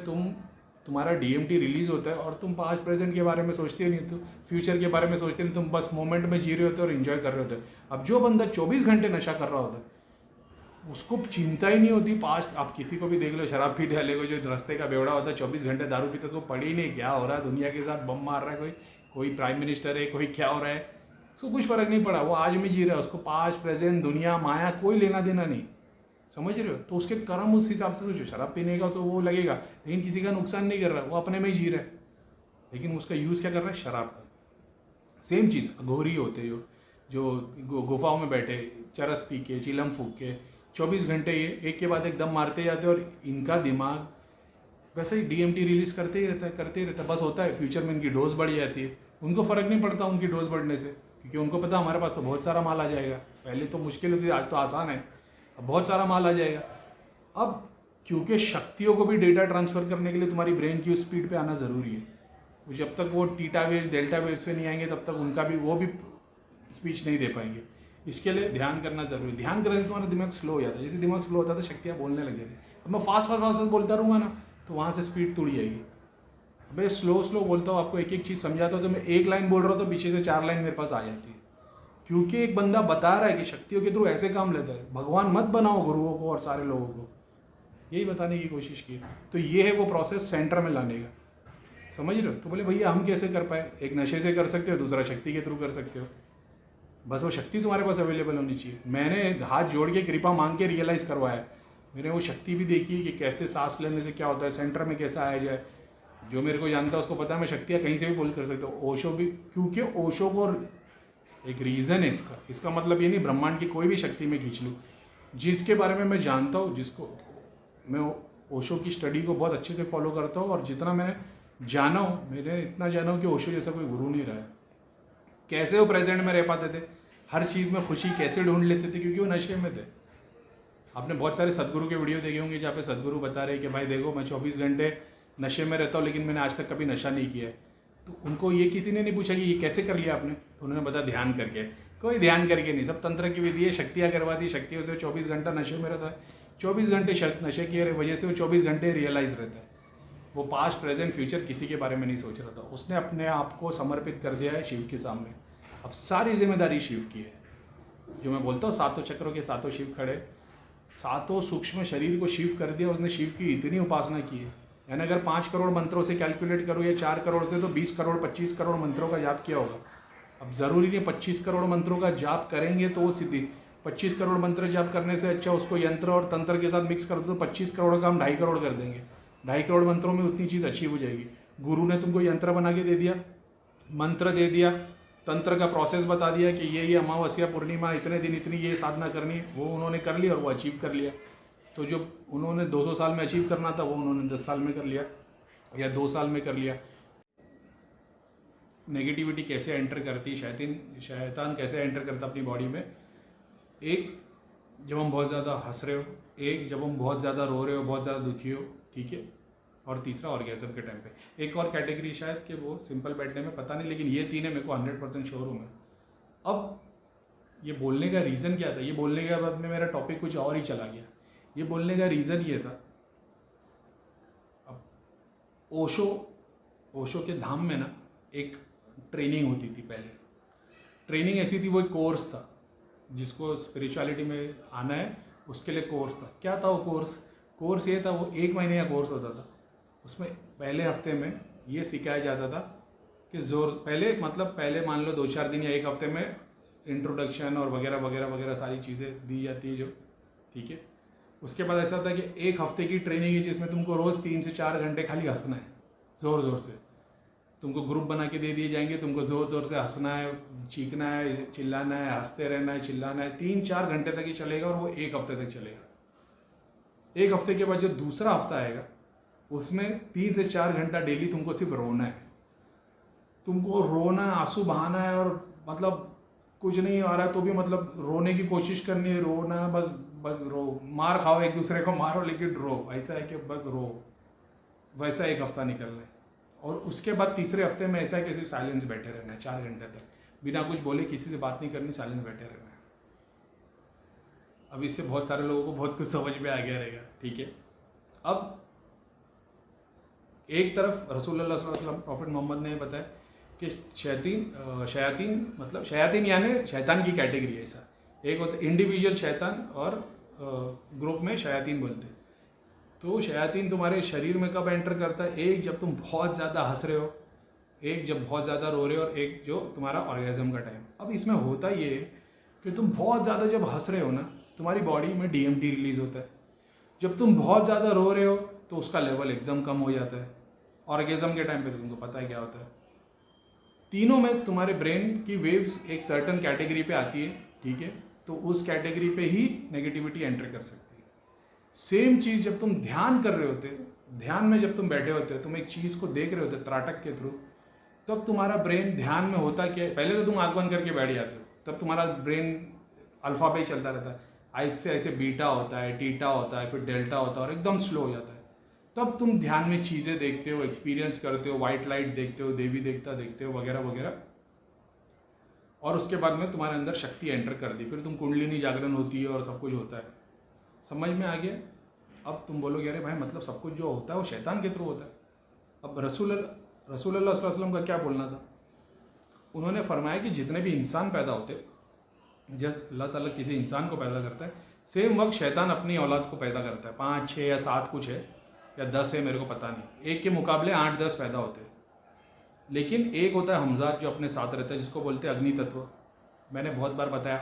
तुम्हारा DMT रिलीज होता है और तुम पास्ट प्रेजेंट के बारे में सोचते नहीं, तो फ्यूचर के बारे में सोचते नहीं, तुम बस मोमेंट में जी रहे होते और इन्जॉय कर रहे होते। अब जो बंदा 24 घंटे नशा कर रहा होता है, उसको चिंता ही नहीं होती पास्ट। आप किसी को भी देख लो शराब पीने वाले को, जो रास्ते का बेवड़ा होता है 24 घंटे दारू पीते, उसको पड़ी ही नहीं क्या हो रहा है दुनिया के साथ, बम मार रहा है कोई प्राइम मिनिस्टर है, कोई क्या हो रहा है, उसको कुछ फ़र्क नहीं पड़ा। वो आज में जी रहा है, उसको पास्ट प्रेजेंट दुनिया माया कोई लेना देना नहीं, समझ रहे हो। तो उसके कर्म उस हिसाब से सोचो। शराब पीने का वो लगेगा, लेकिन किसी का नुकसान नहीं कर रहा, वो अपने में ही जी रहा है, लेकिन उसका यूज़ क्या कर रहा है, शराब का। सेम चीज़ अघोरी होते जो गुफाओं में बैठे चरस पी के, चिलम फूक के 24 घंटे ये एक के बाद एक दम मारते जाते, और इनका दिमाग वैसे ही DMT रिलीज करते ही रहता है। बस होता है फ्यूचर में इनकी डोज बढ़ जाती है, उनको फ़र्क नहीं पड़ता उनकी डोज बढ़ने से, क्योंकि उनको पता हमारे पास तो बहुत सारा माल आ जाएगा। पहले तो मुश्किल होती थी, आज तो आसान है, अब बहुत सारा माल आ जाएगा। अब क्योंकि शक्तियों को भी डेटा ट्रांसफ़र करने के लिए तुम्हारी ब्रेन की उस स्पीड पे आना ज़रूरी है। जब तक वो थीटा वेव डेल्टा वेव्स पे नहीं आएंगे, तब तक उनका भी वो भी स्पीच नहीं दे पाएंगे। इसके लिए ध्यान करना जरूरी है। ध्यान करने से तुम्हारा दिमाग स्लो हो जाता है। जैसे दिमाग स्लो होता है तो शक्तियाँ बोलने लग जाती है। अब मैं फास्ट बोलता रहूँगा ना, तो वहाँ से स्पीड टूट जाएगी। मैं स्लो बोलता हूँ, आपको एक एक चीज़ समझाता हूँ, तो मैं एक लाइन बोल रहा हूँ तो पीछे से 4 लाइन मेरे पास आ जाती है, क्योंकि एक बंदा बता रहा है कि शक्तियों के थ्रू ऐसे काम लेता है। भगवान मत बनाओ गुरुओं को और सारे लोगों को, यही बताने की कोशिश की। तो ये है वो प्रोसेस सेंटर में लाने का। समझ रहे हो? तो बोले भैया हम कैसे कर पाए, एक नशे से कर सकते हो, दूसरा शक्ति के थ्रू कर सकते हो, बस वो शक्ति तुम्हारे पास अवेलेबल होनी चाहिए। मैंने हाथ जोड़ के कृपा मांग के रियलाइज़ करवाया, मैंने वो शक्ति भी देखी कि कैसे सांस लेने से क्या होता है, सेंटर में कैसे आया जाए। जो मेरे को जानता है उसको पता है मैं शक्तियाँ कहीं से भी पुल कर सकता हूँ। ओशो भी, क्योंकि ओशो को एक रीज़न है इसका मतलब ये नहीं ब्रह्मांड की कोई भी शक्ति में खींच लूँ, जिसके बारे में मैं जानता हूँ, जिसको मैं ओशो की स्टडी को बहुत अच्छे से फॉलो करता हूँ, और जितना मैंने जाना हूँ, मैंने इतना जाना हूँ कि ओशो जैसा कोई गुरु नहीं रहा है। कैसे वो प्रेजेंट में रह पाते थे, हर चीज़ में खुशी कैसे ढूंढ लेते थे, क्योंकि वो नशे में थे। आपने बहुत सारे सदगुरु के वीडियो देखे होंगे जहाँ पे सदगुरु बता रहे कि भाई देखो मैं 24 घंटे नशे में रहता हूँ लेकिन मैंने आज तक कभी नशा नहीं किया है। तो उनको ये किसी ने नहीं पूछा कि ये कैसे कर लिया आपने, तो उन्होंने बताया ध्यान करके। कोई ध्यान करके नहीं, सब तंत्र की विधि है, शक्तियाँ करवा दी, शक्तियों से 24 घंटा नशे में रहता है, 24 घंटे नशे की वजह से वो 24 घंटे रियलाइज़ रहता है। वो पास्ट प्रेजेंट फ्यूचर किसी के बारे में नहीं सोच रहा था, उसने अपने आप को समर्पित कर दिया है शिव के सामने। अब सारी जिम्मेदारी शिव की है। जो मैं बोलता हूँ सातों चक्रों के सातों शिव खड़े, सातों सूक्ष्म शरीर को शिव कर दिया, उसने शिव की इतनी उपासना की है। यानी अगर 5 करोड़ मंत्रों से कैलकुलेट करूँ या 4 करोड़ से, तो 20 करोड़ 25 करोड़ मंत्रों का जाप किया होगा। अब ज़रूरी नहीं 25 करोड़ मंत्रों का जाप करेंगे तो वो सिद्धि, 25 करोड़ मंत्र जाप करने से अच्छा उसको यंत्र और तंत्र के साथ मिक्स कर दो, तो 25 करोड़ का हम 2.5 करोड़ कर देंगे। 2.5 करोड़ मंत्रों में उतनी चीज़ अचीव हो जाएगी। गुरु ने तुमको यंत्र बना के दे दिया, मंत्र दे दिया, तंत्र का प्रोसेस बता दिया कि ये अमावस्या पूर्णिमा इतने दिन इतनी ये साधना करनी है, वो उन्होंने कर लिया और वो अचीव कर लिया। तो जो उन्होंने 200 साल में अचीव करना था वो उन्होंने 10 साल में कर लिया या 2 साल में कर लिया। नेगेटिविटी कैसे एंटर करती है, शैतान कैसे एंटर करता अपनी बॉडी में, एक जब हम बहुत ज़्यादा हंस रहे हो, एक जब हम बहुत ज़्यादा रो रहे हो, बहुत ज़्यादा दुखी हो, ठीक है, और तीसरा ऑर्गेज़म के टाइम पे। एक और कैटेगरी शायद कि वो सिंपल बैठने में पता नहीं, लेकिन ये तीन है मेरे को 100% श्योर हूँ मैं। अब ये बोलने का रीज़न क्या था, ये बोलने के बाद में मेरा टॉपिक कुछ और ही चला गया। ये बोलने का रीज़न ये था, अब ओशो के धाम में ना एक ट्रेनिंग होती थी पहले। ट्रेनिंग ऐसी थी, वो एक कोर्स था, जिसको स्पिरिचुअलिटी में आना है उसके लिए कोर्स था। क्या था वो कोर्स ये था, वो 1 महीने का कोर्स होता था। उसमें पहले हफ्ते में ये सिखाया जाता था कि पहले मान लो 2-4 दिन या 1 हफ्ते में इंट्रोडक्शन और वगैरह वगैरह वगैरह सारी चीज़ें दी जाती है जो, ठीक है। उसके बाद ऐसा था कि 1 हफ्ते की ट्रेनिंग है जिसमें तुमको रोज़ 3 से 4 घंटे खाली हंसना है, ज़ोर से। तुमको ग्रुप बना के दे दिए जाएंगे, तुमको ज़ोर से हंसना है, चीखना है, चिल्लाना है, हंसते रहना है, चिल्लाना है। 3-4 घंटे तक ही चलेगा और वो 1 हफ्ते तक चलेगा। 1 हफ्ते के बाद जो दूसरा हफ्ता आएगा उसमें 3 से 4 घंटा डेली तुमको सिर्फ रोना है। तुमको रोना, आंसू बहाना है, और मतलब कुछ नहीं आ रहा है तो भी मतलब रोने की कोशिश करनी है, रोना, बस रो, मार खाओ, एक दूसरे को मारो लेकिन रो, ऐसा है कि बस रो। वैसा 1 हफ्ता निकलना है। और उसके बाद तीसरे हफ्ते में ऐसा है कि सिर्फ साइलेंस बैठे रहना है 4 घंटे तक, बिना कुछ बोले, किसी से बात नहीं करनी, साइलेंस बैठे रहना है। अब इससे बहुत सारे लोगों को बहुत कुछ समझ में आ गया रहेगा, ठीक है। अब एक तरफ रसूलुल्लाह सल्लल्लाहु अलैहि वसल्लम प्रॉफिट मोहम्मद ने बताया कि शयातीन मतलब शयातीन यानी शैतान की कैटेगरी है। ऐसा एक होता है इंडिविजुअल शैतान और ग्रुप में शयातीन बोलते हैं। तो शयातीन तुम्हारे शरीर में कब एंटर करता है, एक जब तुम बहुत ज़्यादा हंस रहे हो, एक जब बहुत ज़्यादा रो रहे हो, और एक जो तुम्हारा ऑर्गेज़म का टाइम। अब इसमें होता ये है कि तुम बहुत ज़्यादा जब हंस रहे हो ना, तुम्हारी बॉडी में DMT रिलीज़ होता है। जब तुम बहुत ज़्यादा रो रहे हो तो उसका लेवल एकदम कम हो जाता है। ऑर्गेज़म के टाइम पे तो तुमको पता है क्या होता है। तीनों में तुम्हारे ब्रेन की वेव्स एक सर्टन कैटेगरी पे आती है, ठीक है। तो उस कैटेगरी पे ही नेगेटिविटी एंटर कर सकती है। सेम चीज़ जब तुम ध्यान कर रहे होते, ध्यान में जब तुम बैठे होते हो, तुम एक चीज़ को देख रहे होते त्राटक के थ्रू, तब तुम्हारा ब्रेन ध्यान में होता क्या, पहले तो तुम आँख बंद करके बैठ जाते हो, तब तुम्हारा ब्रेन अल्फा पे चलता रहता है, ऐसे ऐसे बीटा होता है, टीटा होता है, फिर डेल्टा होता है और एकदम स्लो हो जाता है। तब तुम ध्यान में चीज़ें देखते हो, एक्सपीरियंस करते हो, वाइट लाइट देखते हो, देवी देवता देखते हो, वगैरह वगैरह। और उसके बाद में तुम्हारे अंदर शक्ति एंटर कर दी, फिर तुम कुंडलिनी जागरण होती है और सब कुछ होता है। समझ में आ गया? अब तुम बोलोगे अरे भाई मतलब सब कुछ जो होता है वो शैतान के थ्रू होता है। अब रसूलुल्लाह सल्लल्लाहु अलैहि वसल्लम का क्या बोलना था? उन्होंने फरमाया कि जितने भी इंसान पैदा होते, जब अल्लाह ताला किसी इंसान को पैदा करता है, सेम वक्त शैतान अपनी औलाद को पैदा करता है। 5, 6 या 7 कुछ है या 10 है, मेरे को पता नहीं, एक के मुकाबले 8-10 पैदा होते हैं। लेकिन एक होता है हमजात जो अपने साथ रहता है, जिसको बोलते हैं अग्नि तत्व। मैंने बहुत बार बताया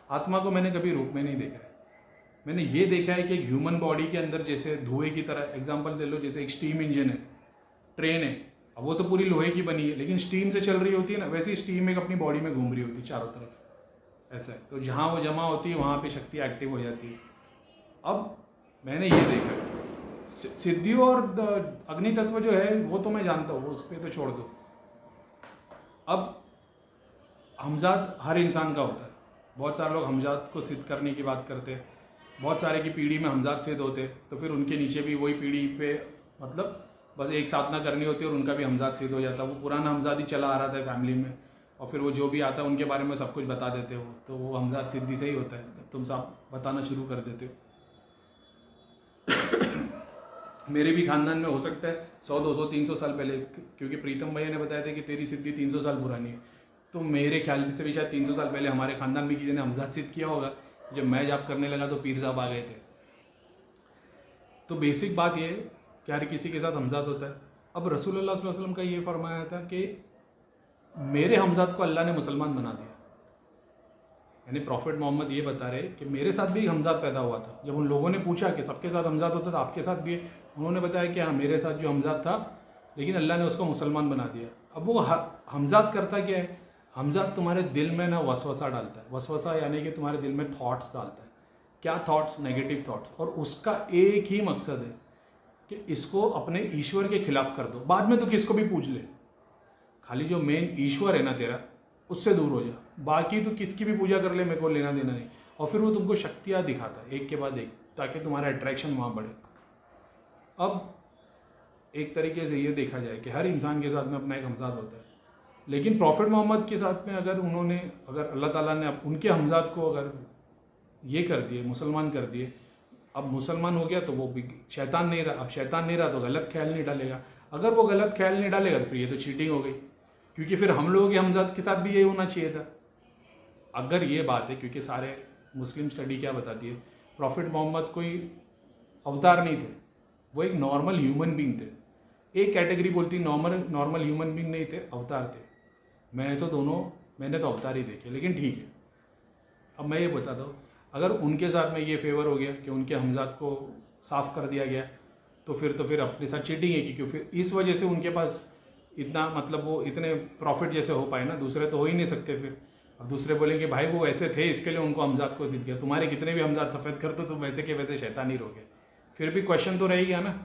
आत्मा को मैंने कभी रूप में नहीं देखा है। मैंने ये देखा है कि एक ह्यूमन बॉडी के अंदर जैसे धुएं की तरह, एग्जांपल ले लो, जैसे एक स्टीम इंजन है, ट्रेन है, अब वो तो पूरी लोहे की बनी है लेकिन स्टीम से चल रही होती है ना, वैसे ही स्टीम एक अपनी बॉडी में घूम रही होती है चारों तरफ, ऐसा है। तो जहाँ वो जमा होती है वहाँ पे शक्ति एक्टिव हो जाती है। अब मैंने ये देखा है सिद्धि और अग्नि तत्व जो है वो तो मैं जानता हूँ, उस पर तो छोड़ दो। अब हमजात हर इंसान का होता है। बहुत सारे लोग हमजात को सिद्ध करने की बात करते हैं, बहुत सारे की पीढ़ी में हमजात सिद्ध होते, तो फिर उनके नीचे भी वही पीढ़ी पे मतलब बस एक साधना करनी होती है और उनका भी हमजात सिद्ध हो जाता है। वो पुराना हमजात ही चला आ रहा था फैमिली में, और फिर वो जो भी आता है उनके बारे में सब कुछ बता देते हो, तो वो हमजात सिद्धि से ही होता है। तुम सब बताना शुरू कर देते हो। मेरे भी खानदान में हो सकता है 100, 200, 300 साल पहले, क्योंकि प्रीतम भैया ने बताया था कि तेरी सिद्धि 300 साल पुरानी है, तो मेरे ख्याल से भी शायद 300 साल पहले हमारे खानदान में किसी ने हमजात सिद्ध किया होगा। जब मैं जाप करने लगा तो पीर साहब आ गए थे। तो बेसिक बात ये है कि हर किसी के साथ हमजात होता है। अब रसूलुल्लाह सल्लल्लाहु अलैहि वसल्लम का ये फरमाया था कि मेरे हमजात को अल्लाह ने मुसलमान बना दिया, यानी प्रॉफिट मोहम्मद ये बता रहे कि मेरे साथ भी हमजात पैदा हुआ था। जब उन लोगों ने पूछा कि सबके साथ हमजात होता था, आपके साथ भी है, उन्होंने बताया कि हाँ मेरे साथ जो हमजात था, लेकिन अल्लाह ने उसको मुसलमान बना दिया। अब वो हमजात करता क्या है? हमजात तुम्हारे दिल में ना वसवसा डालता है। वसवसा यानी कि तुम्हारे दिल में थॉट्स डालता है। क्या थॉट्स? Negative thoughts. और उसका एक ही मकसद है कि इसको अपने ईश्वर के खिलाफ कर दो। बाद में तो किसको भी पूछ ले, खाली जो मेन ईश्वर है ना तेरा, उससे दूर हो जा। बाकी तो किसकी भी पूजा कर ले, मेरे को लेना देना नहीं। और फिर वो तुमको शक्तियाँ दिखाता है एक के बाद एक, ताकि तुम्हारा अट्रैक्शन वहाँ बढ़े। अब एक तरीके से ये देखा जाए कि हर इंसान के साथ में अपना एक हमजात होता है, लेकिन प्रॉफिट मोहम्मद के साथ में अगर अल्लाह ताला ने उनके हमजात को अगर ये कर दिए, मुसलमान कर दिए, अब मुसलमान हो गया तो वो भी शैतान नहीं रहा। अब शैतान नहीं रहा तो गलत ख्याल नहीं डालेगा। अगर वो गलत ख्याल नहीं डालेगा तो फिर ये तो चीटिंग हो गई, क्योंकि फिर हम लोगों के हमजात के साथ भी यही होना चाहिए था। अगर ये बात है, क्योंकि सारे मुस्लिम स्टडी क्या बताती है, प्रॉफिट मोहम्मद कोई अवतार नहीं थे, वो एक नॉर्मल ह्यूमन बीइंग थे। एक कैटेगरी बोलती नॉर्मल ह्यूमन बीइंग नहीं थे, अवतार थे। मैंने तो अवतार ही देखे, लेकिन ठीक है। अब मैं ये बताता हूँ, अगर उनके साथ में ये फेवर हो गया कि उनके हमजात को साफ़ कर दिया गया, तो फिर अपने साथ चीटिंग है, क्योंकि फिर इस वजह से उनके पास इतना मतलब वो इतने प्रॉफिट जैसे हो पाए ना, दूसरे तो हो ही नहीं सकते। फिर अब दूसरे बोलेंगे भाई वो ऐसे थे इसके लिए उनको हमजात को सिद्ध किया। तुम्हारे कितने भी हमजात सफ़ेद कर दो तो वैसे के वैसे शैतान ही रहोगे। फिर भी क्वेश्चन तो रहेगा ना।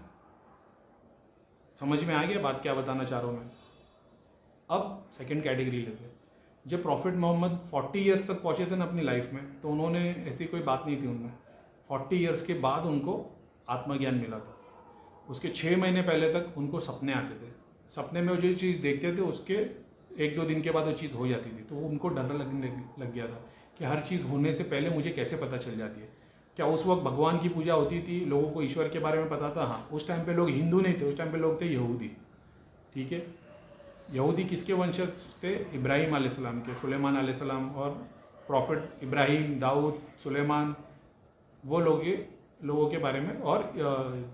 समझ में आ गया बात क्या बताना चाह रहा हूँ मैं? अब सेकंड कैटेगरी लेते हैं। जब प्रॉफिट मोहम्मद 40 ईयर्स तक पहुँचे थे ना अपनी लाइफ में, तो उन्होंने ऐसी कोई बात नहीं थी उनमें। 40 ईयर्स के बाद उनको आत्मज्ञान मिला था। उसके 6 महीने पहले तक उनको सपने आते थे। सपने में वो जो चीज़ देखते थे उसके 1-2 दिन के बाद वो चीज़ हो जाती थी, तो उनको डर लगने लग गया था कि हर चीज़ होने से पहले मुझे कैसे पता चल जाती है। क्या उस वक्त भगवान की पूजा होती थी, लोगों को ईश्वर के बारे में पता था? हाँ, उस टाइम पे लोग हिंदू नहीं थे, उस टाइम पे लोग थे यहूदी। ठीक है, यहूदी किसके वंशज थे? इब्राहिम अलैहिस्सलाम के, सुलेमान अलैहिस्सलाम और प्रॉफिट इब्राहिम, दाऊद, सुलेमान, वो लोगों के बारे में, और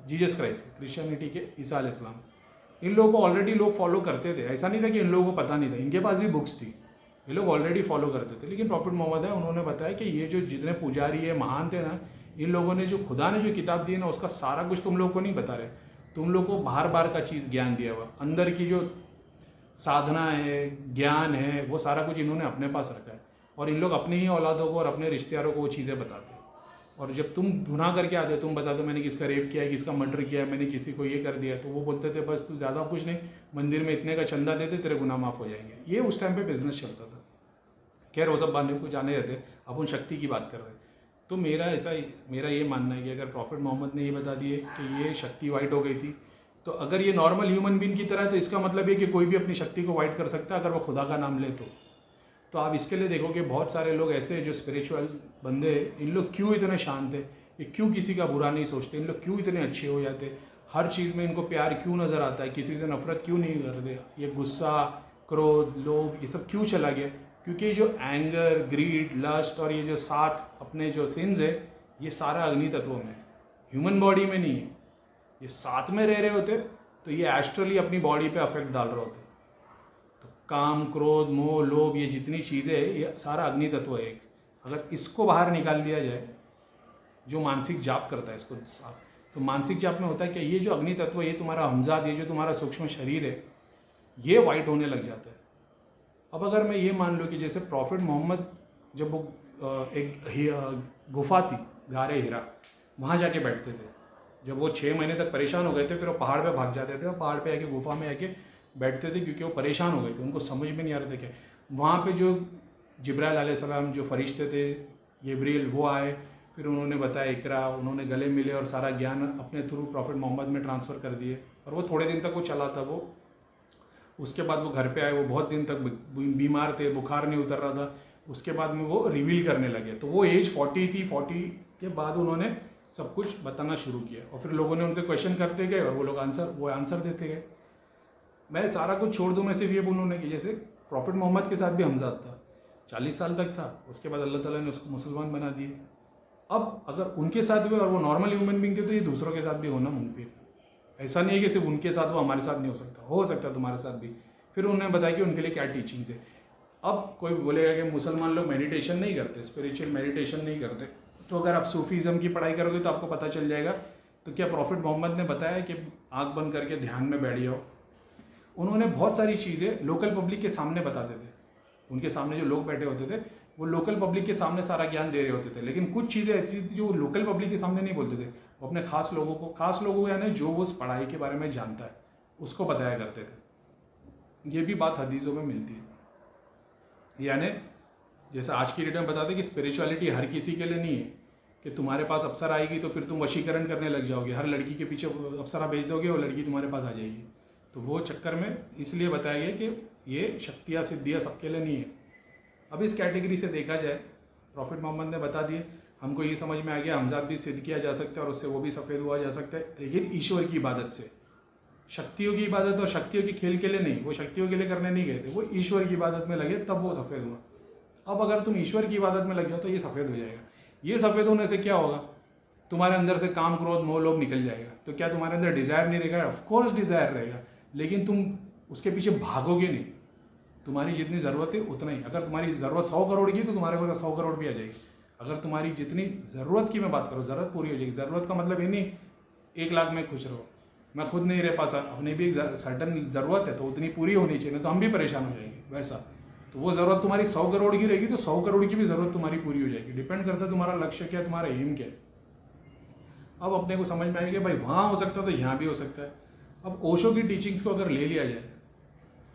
जीसस क्राइस्ट क्रिश्चियनिटी के ईसा अलैहिस्सलाम, इन लोगों को ऑलरेडी लोग फॉलो करते थे। ऐसा नहीं था कि इन लोगों को पता नहीं था, इनके पास भी बुक्स थी, ये लोग ऑलरेडी फॉलो करते थे। लेकिन प्रॉफिट मोहम्मद है, उन्होंने बताया कि ये जो जितने पुजारी है महान थे ना, इन लोगों ने जो खुदा ने जो किताब दी है ना, उसका सारा कुछ तुम लोग को नहीं बता रहे। तुम लोग को बाहर का चीज़ ज्ञान दिया हुआ, अंदर की जो साधना है, ज्ञान है, वो सारा कुछ इन्होंने अपने पास रखा है। और इन लोग अपने ही औलादों को और अपने रिश्तेदारों को वो चीज़ें बताते हैं। और जब तुम गुनाह करके आते हो, तुम बता दो मैंने किसका रेप किया है, किसका मर्डर किया है, मैंने किसी को ये कर दिया, तो वो बोलते थे बस तू ज़्यादा कुछ नहीं, मंदिर में इतने का चंदा देते तेरे गुनाह माफ़ हो जाएंगे। ये उस टाइम पे बिजनेस चलता था। खैर वो सब बात को जाने रहते, अपन शक्ति की बात कर रहे हैं। तो मेरा ये मानना है कि अगर प्रॉफिट मोहम्मद ने ये बता दिए कि ये शक्ति वाइट हो गई थी, तो अगर ये नॉर्मल ह्यूमन बीइंग की तरह है, तो इसका मतलब ये कि कोई भी अपनी शक्ति को वाइट कर सकता है अगर वो खुदा का नाम ले तो आप इसके लिए देखो कि बहुत सारे लोग ऐसे जो स्पिरिचुअल बंदे हैं, इन लोग क्यों इतने शांत है, ये क्यों किसी का बुरा नहीं सोचते, इन लोग क्यों इतने अच्छे हो जाते, हर चीज़ में इनको प्यार क्यों नज़र आता है, किसी से नफरत क्यों नहीं करते, ये गुस्सा, क्रोध, लोभ, ये सब क्यों चला गया? क्योंकि जो एंगर, ग्रीड, लस्ट और ये जो 7 अपने जो सिन्स है, ये सारा अग्नि तत्वों में, ह्यूमन बॉडी में नहीं है। ये साथ में रह रहे होते तो ये एस्ट्रली अपनी बॉडी पे अफेक्ट डाल रहे होते। काम, क्रोध, मोह, लोभ, ये जितनी चीज़ें हैं ये सारा अग्नि तत्व है एक। अगर इसको बाहर निकाल दिया जाए, जो मानसिक जाप करता है इसको साफ, तो मानसिक जाप में होता है कि ये जो अग्नि तत्व है, ये तुम्हारा हमजाद, ये जो तुम्हारा सूक्ष्म शरीर है, ये वाइट होने लग जाता है। अब अगर मैं ये मान लूँ कि जैसे प्रॉफिट मोहम्मद जब वो गुफा थी गारे हीरा, वहाँ जाके बैठते थे, जब वो 6 महीने तक परेशान हो गए थे, फिर वो पहाड़ पे भाग जाते थे और पहाड़ पे आके गुफा में आके बैठते थे, क्योंकि वो परेशान हो गए थे, उनको समझ में नहीं आ रहा था क्या। वहाँ पे जो जिब्राइल अलैहिस्सलाम जो फरिश्ते थे, गब्रिएल, वो आए, फिर उन्होंने बताया इकरा, उन्होंने गले मिले और सारा ज्ञान अपने थ्रू प्रॉफिट मोहम्मद में ट्रांसफ़र कर दिए। और वो थोड़े दिन तक वो चला था वो। उसके बाद वो घर पे आए, वो बहुत दिन तक बीमार थे, बुखार नहीं उतर रहा था। उसके बाद में वो रिवील करने लगे, तो वो एज 40 थी। 40 के बाद उन्होंने सब कुछ बताना शुरू किया और फिर लोगों ने उनसे क्वेश्चन करते गए और वो लोग आंसर देते गए। मैं सारा कुछ छोड़ दूँ, मैं सिर्फ ये बोलूँ ना कि जैसे प्रॉफिट मोहम्मद के साथ भी हमजाद था, 40 साल तक था, उसके बाद अल्लाह ताला ने उसको मुसलमान बना दिए। अब अगर उनके साथ भी और वो नॉर्मल ह्यूमन बींग थे, तो ये दूसरों के साथ भी होना मुमकिन। ऐसा नहीं है कि सिर्फ उनके साथ, वो हमारे साथ नहीं हो सकता तुम्हारे साथ भी। फिर उन्होंने बताया कि उनके लिए क्या टीचिंग्स है। अब कोई बोलेगा कि मुसलमान लोग मेडिटेशन नहीं करते, स्पिरिचुअल मेडिटेशन नहीं करते, तो अगर आप सूफीज़म की पढ़ाई करोगे तो आपको पता चल जाएगा। तो क्या प्रॉफिट मोहम्मद ने बताया कि आंख बंद करके ध्यान में बैठ जाओ? उन्होंने बहुत सारी चीज़ें लोकल पब्लिक के सामने बताते थे। उनके सामने जो लोग बैठे होते थे, वो लोकल पब्लिक के सामने सारा ज्ञान दे रहे होते थे। लेकिन कुछ चीज़ें ऐसी थी जो लोकल पब्लिक के सामने नहीं बोलते थे, वो अपने खास लोगों यानी जो उस पढ़ाई के बारे में जानता है, उसको बताया करते थे। ये भी बात हदीसों में मिलती है। यानी जैसे आज की डेट में बताते हैं कि स्पिरिचुअलिटी हर किसी के लिए नहीं है कि तुम्हारे पास अप्सरा आएगी तो फिर तुम वशीकरण करने लग जाओगे, हर लड़की के पीछे अप्सरा भेज दोगे और लड़की तुम्हारे पास आ जाएगी। तो वो चक्कर में इसलिए बताया गया कि ये शक्तियाँ सिद्धियाँ सबके लिए नहीं है। अब इस कैटेगरी से देखा जाए, प्रॉफिट मोहम्मद ने बता दिए, हमको ये समझ में आ गया हमजाद भी सिद्ध किया जा सकता है और उससे वो भी सफ़ेद हुआ जा सकता है, लेकिन ईश्वर की इबादत से। शक्तियों की इबादत और शक्तियों के खेल के लिए नहीं, वो शक्तियों के लिए करने नहीं गए थे, वो ईश्वर की इबादत में लगे, तब वो सफ़ेद हुआ। अब अगर तुम ईश्वर की इबादत में लग जाओ तो ये सफ़ेद हो जाएगा। ये सफ़ेद होने से क्या होगा? तुम्हारे अंदर से काम, क्रोध, मोह, लोभ निकल जाएगा। तो क्या तुम्हारे अंदर डिज़ायर नहीं रहेगा? ऑफकोर्स डिज़ायर रहेगा, लेकिन तुम उसके पीछे भागोगे नहीं। तुम्हारी जितनी ज़रूरत है उतना ही। अगर तुम्हारी ज़रूरत 100 करोड़ की तो तुम्हारे पास 100 करोड़ भी आ जाएगी। अगर तुम्हारी जितनी ज़रूरत की मैं बात करूँ, ज़रूरत पूरी हो जाएगी। ज़रूरत का मतलब ये नहीं 1 लाख में खुश रहो। मैं खुद नहीं रह पाता, अपनी भी एक सर्टन ज़रूरत है तो उतनी पूरी होनी चाहिए, तो हम भी परेशान हो जाएंगे। वैसा तो वो ज़रूरत तुम्हारी 100 करोड़ की रहेगी तो 100 करोड़ की भी ज़रूरत तुम्हारी पूरी हो जाएगी। डिपेंड करता है तुम्हारा लक्ष्य क्या है, तुम्हारा एम क्या है। अब अपने को समझ में आएगा भाई वहाँ हो सकता है तो यहाँ भी हो सकता है। अब ओशो की टीचिंग्स को अगर ले लिया जाए